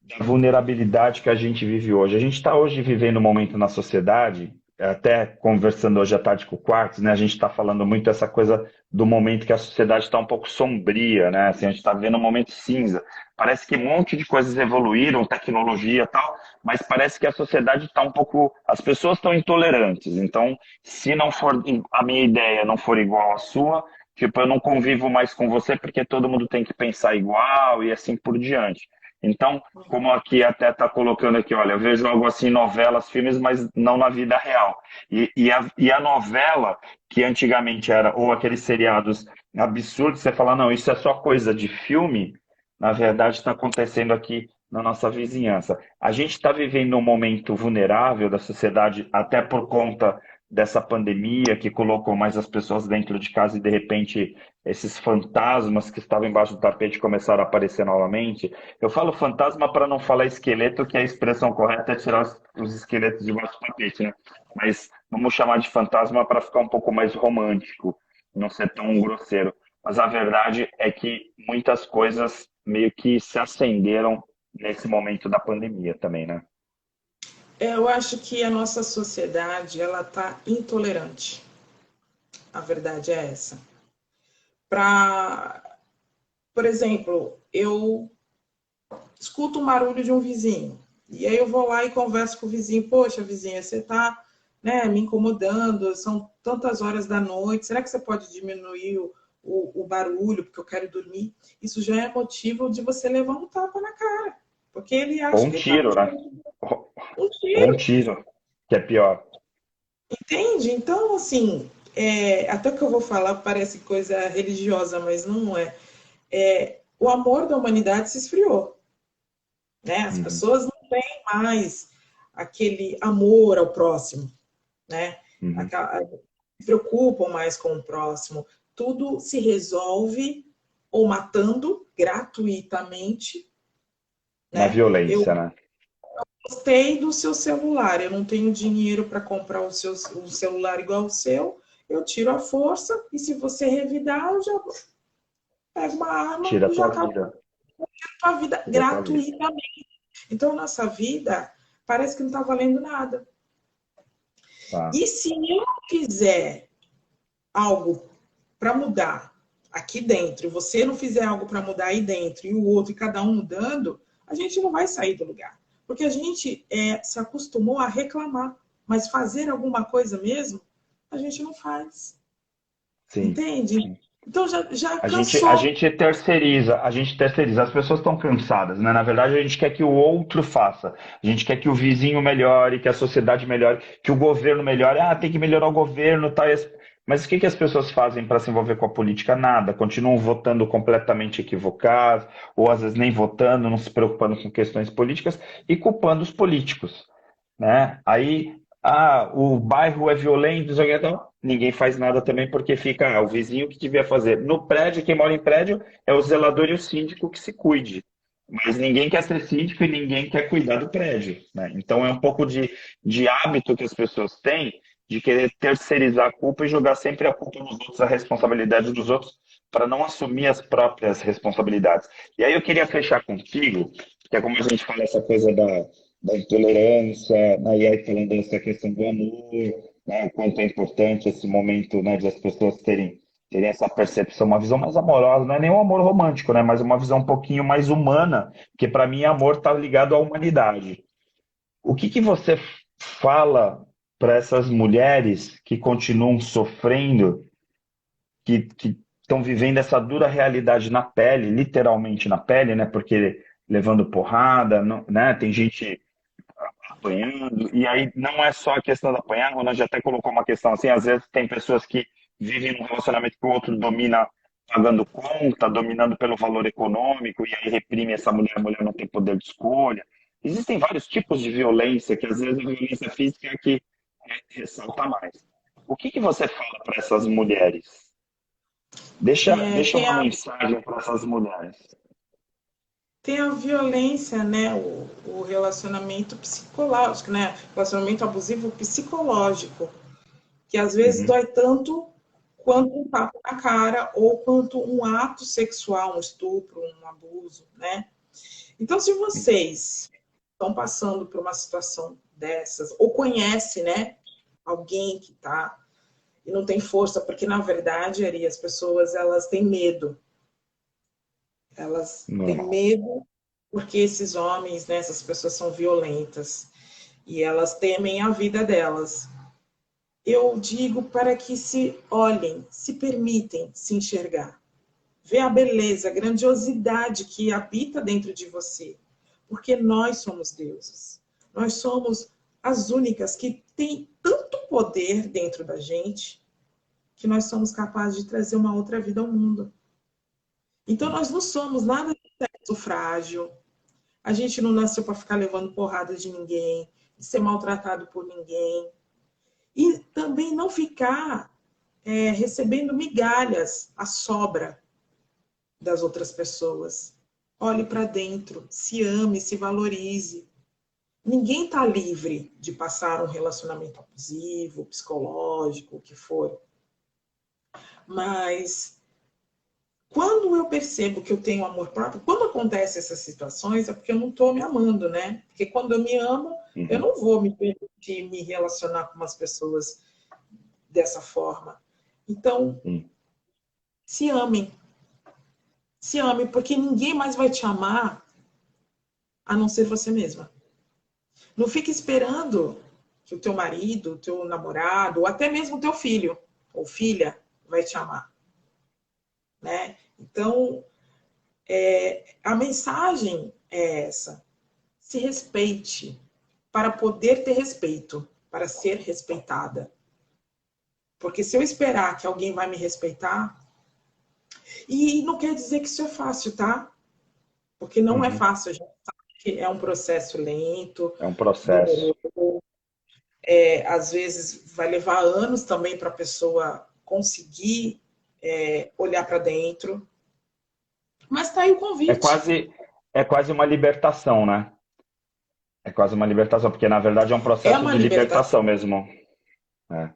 da vulnerabilidade que a gente vive hoje. A gente está hoje vivendo um momento na sociedade, até conversando hoje à tarde com o Quartz, né? A gente está falando muito essa coisa do momento que a sociedade está um pouco sombria, né? Assim, a gente está vendo um momento cinza. Parece que um monte de coisas evoluíram, tecnologia e tal, mas parece que a sociedade está um pouco. As pessoas estão intolerantes. Então, se não for a minha ideia não for igual à sua, tipo, eu não convivo mais com você porque todo mundo tem que pensar igual e assim por diante. Então, como aqui até está colocando aqui, olha, eu vejo algo assim, novelas, filmes, mas não na vida real. E a novela, que antigamente era, ou aqueles seriados absurdos, você fala, não, isso é só coisa de filme, na verdade está acontecendo aqui na nossa vizinhança. A gente está vivendo um momento vulnerável da sociedade, até por conta dessa pandemia que colocou mais as pessoas dentro de casa e de repente esses fantasmas que estavam embaixo do tapete começaram a aparecer novamente. Eu falo fantasma para não falar esqueleto, que a expressão correta é tirar os esqueletos debaixo do tapete, né? Mas vamos chamar de fantasma para ficar um pouco mais romântico, não ser tão grosseiro. Mas a verdade é que muitas coisas meio que se acenderam nesse momento da pandemia também, né? Eu acho que a nossa sociedade, ela tá intolerante. A verdade é essa. Pra, por exemplo, eu escuto o barulho de um vizinho. E aí eu vou lá e converso com o vizinho. Poxa, vizinha, você está, né, me incomodando, são tantas horas da noite, será que você pode diminuir o barulho, porque eu quero dormir? Isso já é motivo de você levar um tapa na cara. Porque ele Ou acha um que ele está tiro, né? fazendo um Ou um tiro. tiro, que é pior. Entende? Então, assim, até que eu vou falar parece coisa religiosa, mas não é. O amor da humanidade se esfriou. Né? As Uhum, pessoas não têm mais aquele amor ao próximo, né? uhum. Se preocupam mais com o próximo. Tudo se resolve ou matando gratuitamente, Na né? Eu violência, né? gostei do seu celular, eu não tenho dinheiro para comprar um celular igual o seu, eu tiro a força e se você revidar, eu já pego uma arma Tira a e já tua acabo vida. com a vida Tira a tua vida. gratuitamente. Então, a nossa vida parece que não está valendo nada. Tá. E se eu fizer algo para mudar aqui dentro, e você não fizer algo para mudar aí dentro, e o outro, e cada um mudando, a gente não vai sair do lugar. Porque a gente se acostumou a reclamar, mas fazer alguma coisa mesmo, a gente não faz. Sim. Entende? Então já A cansou. gente terceiriza, a gente terceiriza. As pessoas estão cansadas, né? Na verdade, a gente quer que o outro faça. A gente quer que o vizinho melhore, que a sociedade melhore, que o governo melhore. Ah, tem que melhorar o governo, tá? Mas o que que as pessoas fazem para se envolver com a política? Nada. Continuam votando completamente equivocados, ou às vezes nem votando, não se preocupando com questões políticas e culpando os políticos, né? Aí, o bairro é violento, então, ninguém faz nada também porque fica, o vizinho que devia fazer. No prédio, quem mora em prédio é o zelador e o síndico que se cuide. Mas ninguém quer ser síndico e ninguém quer cuidar do prédio, né? Então é um pouco de hábito que as pessoas têm de querer terceirizar a culpa e jogar sempre a culpa nos outros, a responsabilidade dos outros, para não assumir as próprias responsabilidades. E aí eu queria fechar contigo, que é como a gente fala essa coisa da intolerância, né? E aí falando dessa questão do amor, né? O quanto é importante esse momento, né? De as pessoas terem essa percepção, uma visão mais amorosa, não é nem um amor romântico, né? Mas uma visão um pouquinho mais humana, porque para mim amor está ligado à humanidade. O que que você fala para essas mulheres que continuam sofrendo, que estão vivendo essa dura realidade na pele, literalmente na pele, né? Porque levando porrada, né? Tem gente apanhando, e aí não é só a questão da apanhar, a já até colocou uma questão assim, às vezes tem pessoas que vivem num relacionamento que o outro domina pagando conta, dominando pelo valor econômico, e aí reprime essa mulher, a mulher não tem poder de escolha. Existem vários tipos de violência, que às vezes a violência física é a que ressalta mais. O que que você fala para essas mulheres? Deixa Tem uma a, mensagem para essas mulheres. tem a violência, né? O relacionamento psicológico, né? Relacionamento abusivo psicológico, que às vezes Uhum. dói tanto quanto um tapa na cara ou quanto um ato sexual, um estupro, um abuso, né? Então, se vocês estão passando por uma situação dessas, ou conhece, né, alguém que está e não tem força, porque na verdade, Ari, as pessoas elas têm medo. Elas têm Normal. medo porque esses homens, né, essas pessoas são violentas e elas temem a vida delas. Eu digo para que se olhem, se permitem se enxergar. Ver a beleza, a grandiosidade que habita dentro de você. Porque nós somos deuses. Nós somos as únicas que têm tanto poder dentro da gente que nós somos capazes de trazer uma outra vida ao mundo. Então nós não somos nada de sexo frágil. A gente não nasceu para ficar levando porrada de ninguém, de ser maltratado por ninguém. E também não ficar recebendo migalhas, a sobra das outras pessoas. Olhe para dentro, se ame, se valorize. Ninguém está livre de passar um relacionamento abusivo, psicológico, o que for. Mas Quando eu percebo que eu tenho amor próprio, quando acontecem essas situações, é porque eu não estou me amando, né? Porque quando eu me amo, eu Uhum. não vou me permitir me relacionar com umas pessoas dessa forma. Então, Sim. se amem. Se amem, porque ninguém mais vai te amar a não ser você mesma. Não fique esperando que o teu marido, o teu namorado, ou até mesmo o teu filho ou filha vai te amar, né? Então, a mensagem é essa. Se respeite para poder ter respeito, para ser respeitada. Porque se eu esperar que alguém vai me respeitar, e não quer dizer que isso é fácil, tá? Porque não é Uhum. fácil, a gente sabe que é um processo lento, É um processo. doloroso, às vezes vai levar anos também para a pessoa conseguir olhar para dentro. Mas está aí o É convite. quase, é quase uma libertação, né? É quase uma libertação, porque na verdade é um É processo uma de libertação. libertação mesmo. É.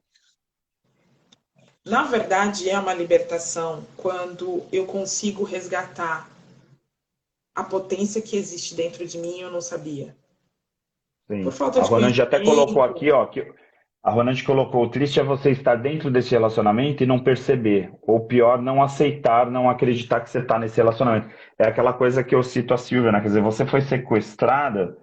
Na verdade, é uma libertação quando eu consigo resgatar a potência que existe dentro de mim e eu não sabia. Por Sim. falta A de Ronald até colocou conhecimento. aqui, ó, que a Ronald colocou: o triste é você estar dentro desse relacionamento e não perceber, ou pior, não aceitar, não acreditar que você está nesse relacionamento. É aquela coisa que eu cito a Silvia, né? Quer dizer, você foi sequestrada,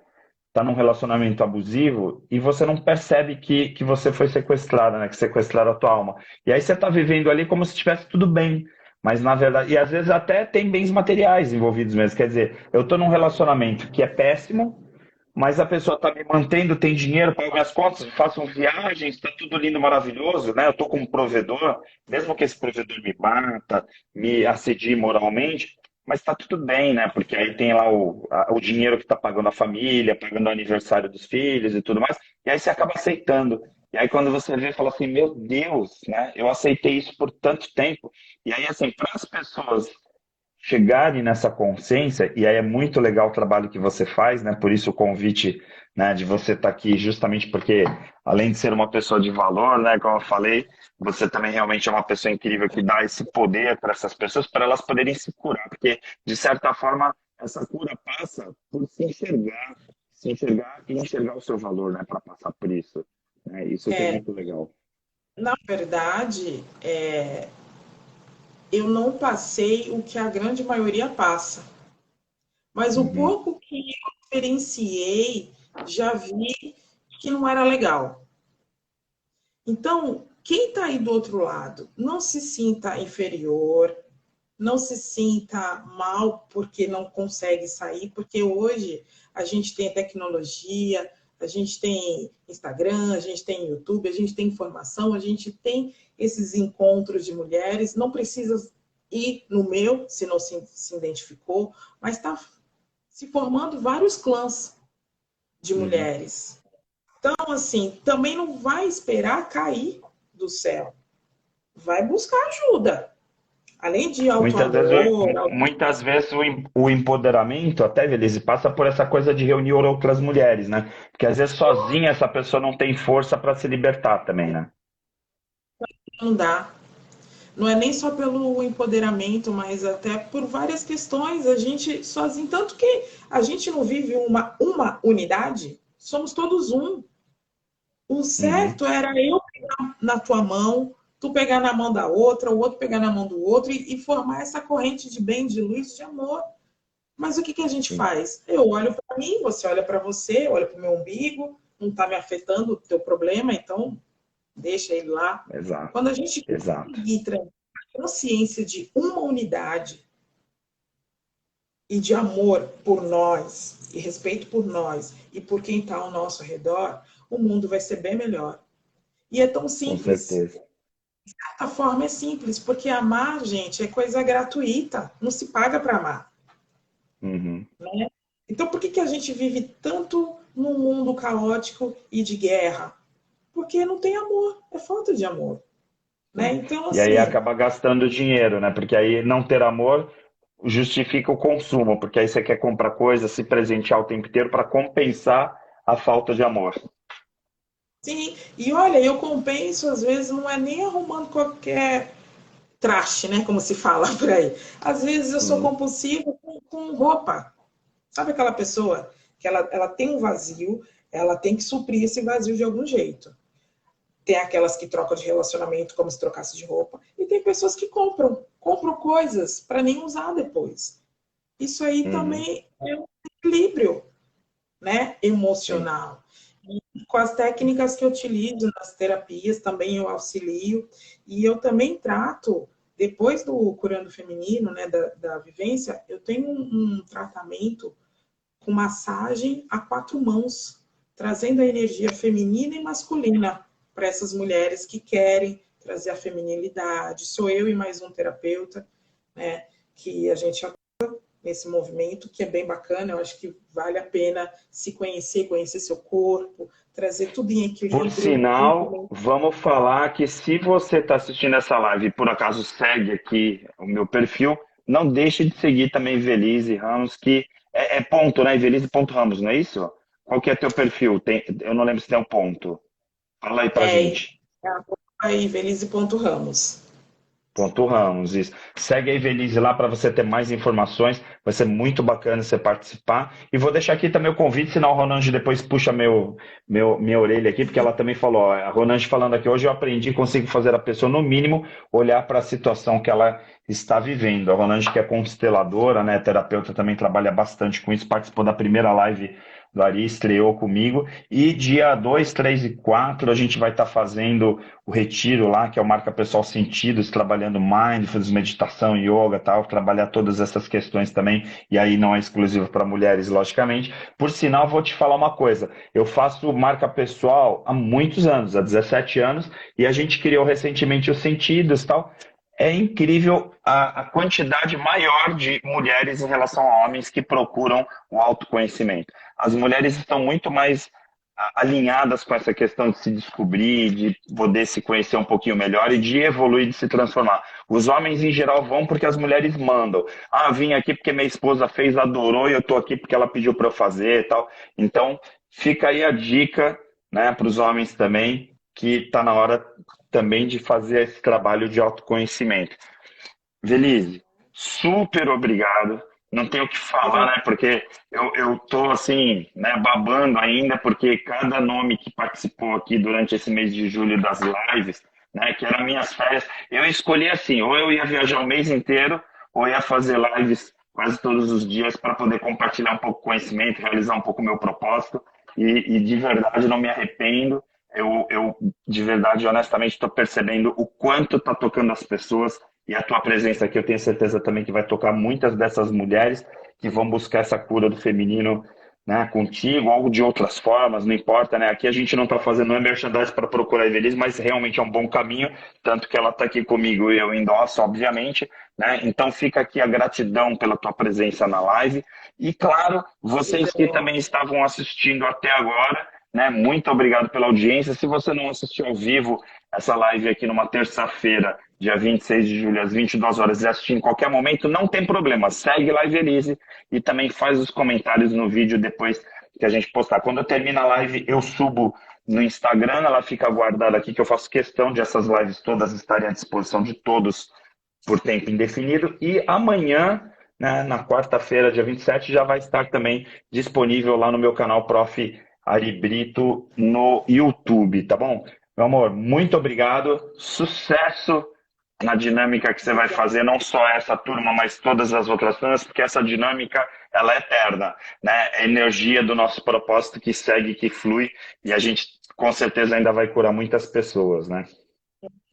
está num relacionamento abusivo e você não percebe que você foi sequestrada, né? Que sequestraram a tua alma. E aí você está vivendo ali como se estivesse tudo bem. Mas na verdade, e às vezes até tem bens materiais envolvidos mesmo. Quer dizer, eu estou num relacionamento que é péssimo, mas a pessoa está me mantendo, tem dinheiro, paga minhas contas, faço viagens, está tudo lindo, maravilhoso, né? Eu estou com um provedor, mesmo que esse provedor me bata, me assedie moralmente, mas está tudo bem, né? Porque aí tem lá o dinheiro que está pagando a família, pagando o aniversário dos filhos e tudo mais, e aí você acaba aceitando. E aí quando você vê, fala assim, meu Deus, né? Eu aceitei isso por tanto tempo. E aí, assim, para as pessoas chegarem nessa consciência, e aí é muito legal o trabalho que você faz, né? Por isso o convite, né, de você estar aqui, justamente porque, além de ser uma pessoa de valor, né, como eu falei, você também realmente é uma pessoa incrível que dá esse poder para essas pessoas, para elas poderem se curar, porque, de certa forma, essa cura passa por se enxergar e enxergar o seu valor, né, para passar por isso. Né? Isso que é É, muito legal. na verdade, eu não passei o que a grande maioria passa. Mas o Uhum. pouco que eu experienciei, já vi que não era legal. Então, quem está aí do outro lado, não se sinta inferior, não se sinta mal porque não consegue sair, porque hoje a gente tem tecnologia, a gente tem Instagram, a gente tem YouTube, a gente tem informação, a gente tem esses encontros de mulheres, não precisa ir no meu, se não se identificou, mas está se formando vários clãs de Uhum. mulheres. Então, assim, também não vai esperar cair do céu. Vai buscar ajuda. Além de Muitas vezes, autoamor. muitas vezes o empoderamento, até, Beleza, passa por essa coisa de reunir outras mulheres, né? Porque às vezes sozinha essa pessoa não tem força para se libertar também, né? Não dá. Não é nem só pelo empoderamento, mas até por várias questões. A gente sozinho, tanto que a gente não vive uma unidade, somos todos um. O Uhum. certo era eu pegar na tua mão, tu pegar na mão da outra, o outro pegar na mão do outro e formar essa corrente de bem, de luz, de amor. Mas o que, que a gente Sim. faz? Eu olho para mim, você olha para você, eu olho para o meu umbigo, não está me afetando o teu problema, então deixa ele lá. Exato, Quando a gente exato. conseguir trazer a consciência de uma unidade e de amor por nós, e respeito por nós e por quem está ao nosso redor, o mundo vai ser bem melhor. E é tão Com simples. certeza. De certa forma é simples, porque amar, gente, é coisa gratuita, não se paga para amar. Uhum. Né? Então, por que, que a gente vive tanto num mundo caótico e de guerra? Porque não tem amor, é falta de amor. Né? Sim. Então, E aí assim, acaba gastando dinheiro, né? Porque aí não ter amor justifica o consumo, porque aí você quer comprar coisas, se presentear o tempo inteiro para compensar a falta de amor. sim. E olha, eu compenso, às vezes, não é nem arrumando qualquer. traste, né? Como se fala por aí. Às vezes eu sou Uhum. compulsiva com roupa. Sabe aquela pessoa que ela tem um vazio, ela tem que suprir esse vazio de algum jeito. Tem aquelas que trocam de relacionamento como se trocasse de roupa. E tem pessoas que compram coisas para nem usar depois. Isso aí Uhum. também é um equilíbrio, né, Sim. emocional. E com as técnicas que eu utilizo nas terapias, também eu auxilio. E eu também trato, depois do Curando Feminino, né, da vivência, eu tenho um tratamento com massagem a quatro mãos, trazendo a energia feminina e masculina para essas mulheres que querem trazer a feminilidade. Sou eu e mais um terapeuta, né, que a gente nesse movimento, que é bem bacana. Eu acho que vale a pena se conhecer, conhecer seu corpo, trazer tudo em Por equilíbrio. sinal, vamos falar que se você está assistindo essa live e por acaso segue aqui o meu perfil, não deixe de seguir também Velise Ramos, que é ponto, né? Velise.ramos, não é isso? Qual que é teu perfil? Eu não lembro se tem um ponto. Fala aí pra É, gente. aí, Velise.Ramos. Ponto Ramos, isso. Segue a Evelise lá para você ter mais informações. Vai ser muito bacana você participar. E vou deixar aqui também o convite, senão a Ronange depois puxa minha orelha aqui, porque ela também falou, ó, a Ronange falando aqui, hoje eu aprendi, consigo fazer a pessoa, no mínimo, olhar para a situação que ela está vivendo. A Ronange, que é consteladora, né, terapeuta, também trabalha bastante com isso, participou da primeira live do Ari, estreou comigo. E dia 2, 3 e 4 a gente vai estar fazendo o retiro lá, que é o Marca Pessoal Sentidos, trabalhando mindfulness, meditação, yoga, tal, trabalhar todas essas questões também, e aí não é exclusivo para mulheres, logicamente. Por sinal, vou te falar uma coisa, eu faço marca pessoal há muitos anos, há 17 anos, e a gente criou recentemente os Sentidos, tal. É incrível a quantidade maior de mulheres em relação a homens que procuram o autoconhecimento. As mulheres estão muito mais alinhadas com essa questão de se descobrir, de poder se conhecer um pouquinho melhor e de evoluir, de se transformar. Os homens, em geral, vão porque as mulheres mandam. Ah, vim aqui porque minha esposa fez, adorou, e eu estou aqui porque ela pediu para eu fazer e tal. Então, fica aí a dica, né, para os homens também, que está na hora também de fazer esse trabalho de autoconhecimento. Velise, super obrigado. Não tenho o que falar, né? Porque eu tô assim, né, babando ainda, porque cada nome que participou aqui durante esse mês de julho das lives, né, que eram minhas férias, eu escolhi assim, ou eu ia viajar o mês inteiro, ou ia fazer lives quase todos os dias para poder compartilhar um pouco de conhecimento, realizar um pouco o meu propósito, e de verdade não me arrependo. Eu de verdade, honestamente, estou percebendo o quanto está tocando as pessoas e a tua presença aqui, eu tenho certeza também que vai tocar muitas dessas mulheres que vão buscar essa cura do feminino, né, contigo, ou de outras formas, não importa, né? Aqui a gente não está fazendo, não é merchandising para procurar a Evelise, mas realmente é um bom caminho, tanto que ela está aqui comigo e eu endosso, obviamente, né? Então fica aqui a gratidão pela tua presença na live. E claro, vocês que também estavam assistindo até agora, né? Muito obrigado pela audiência. Se você não assistiu ao vivo essa live aqui numa terça-feira, dia 26 de julho, às 22 horas, e assistir em qualquer momento, não tem problema. Segue Live Elise e também faz os comentários no vídeo depois que a gente postar. Quando eu termino a live, eu subo no Instagram, ela fica guardada aqui, que eu faço questão de essas lives todas estarem à disposição de todos por tempo indefinido. E amanhã, né, na quarta-feira, dia 27, já vai estar também disponível lá no meu canal Prof. Ari Brito no YouTube, tá bom? Meu amor, muito obrigado. Sucesso na dinâmica que você vai fazer, não só essa turma, mas todas as outras turmas, porque essa dinâmica, ela é eterna, né? É a energia do nosso propósito que segue, que flui, e a gente com certeza ainda vai curar muitas pessoas, né?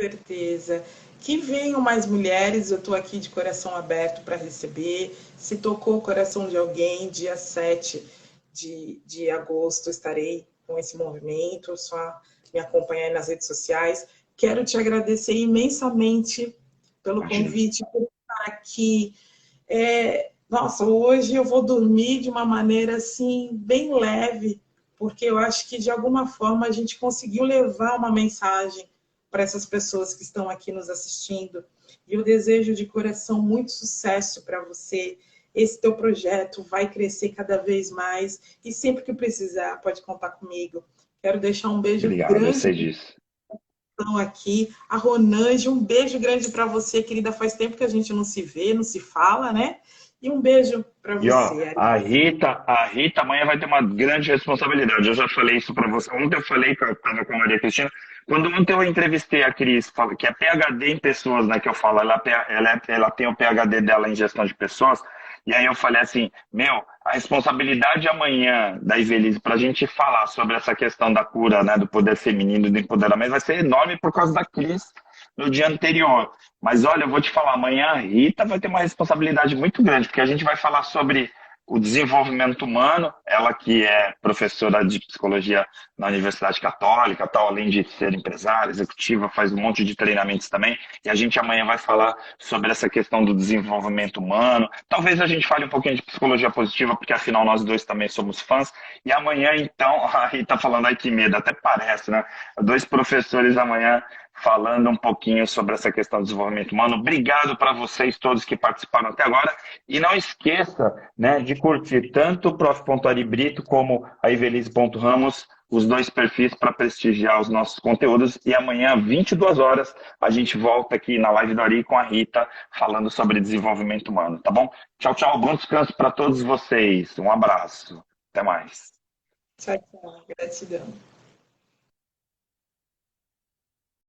Certeza. Que venham mais mulheres, eu estou aqui de coração aberto para receber. Se tocou o coração de alguém, dia 7 de agosto estarei com esse movimento, só me acompanhar nas redes sociais. Quero te agradecer imensamente pelo Imagina. convite, por estar aqui. Nossa, hoje eu vou dormir de uma maneira assim, bem leve, porque eu acho que de alguma forma a gente conseguiu levar uma mensagem para essas pessoas que estão aqui nos assistindo. E eu desejo de coração muito sucesso para você. Esse teu projeto vai crescer cada vez mais e sempre que precisar, pode contar comigo. Quero deixar um beijo Obrigado, eu grande sei disso. participação aqui. A Ronange, um beijo grande para você, querida. Faz tempo que a gente não se vê, não se fala, né? E um beijo para E ó, você, a Rita amanhã vai ter uma grande responsabilidade. Eu já falei isso para você. Ontem eu falei que eu estava com a Maria Cristina. Quando ontem eu entrevistei a Cris, que é PhD em pessoas, né? Que eu falo, ela tem o PhD dela em gestão de pessoas. E aí eu falei assim, meu, a responsabilidade amanhã da Ivelisse para a gente falar sobre essa questão da cura, né, do poder feminino, do empoderamento, vai ser enorme por causa da Cris no dia anterior. Mas olha, eu vou te falar, amanhã a Rita vai ter uma responsabilidade muito grande, porque a gente vai falar sobre o desenvolvimento humano, ela que é professora de psicologia na Universidade Católica, tal, além de ser empresária, executiva, faz um monte de treinamentos também, e a gente amanhã vai falar sobre essa questão do desenvolvimento humano. Talvez a gente fale um pouquinho de psicologia positiva, porque afinal nós dois também somos fãs, e amanhã então, a Rita falando, ai que medo, até parece, né? Dois professores amanhã falando um pouquinho sobre essa questão do desenvolvimento humano. Obrigado para vocês todos que participaram até agora. E não esqueça, né, de curtir tanto o Prof. Ari Brito como a Ivelisse.Ramos, os dois perfis para prestigiar os nossos conteúdos. E amanhã, 22 horas, a gente volta aqui na live do Ari com a Rita, falando sobre desenvolvimento humano, tá bom? Tchau, tchau. Bom descanso para todos vocês. Um abraço. Até mais. tchau, tchau. Gratidão.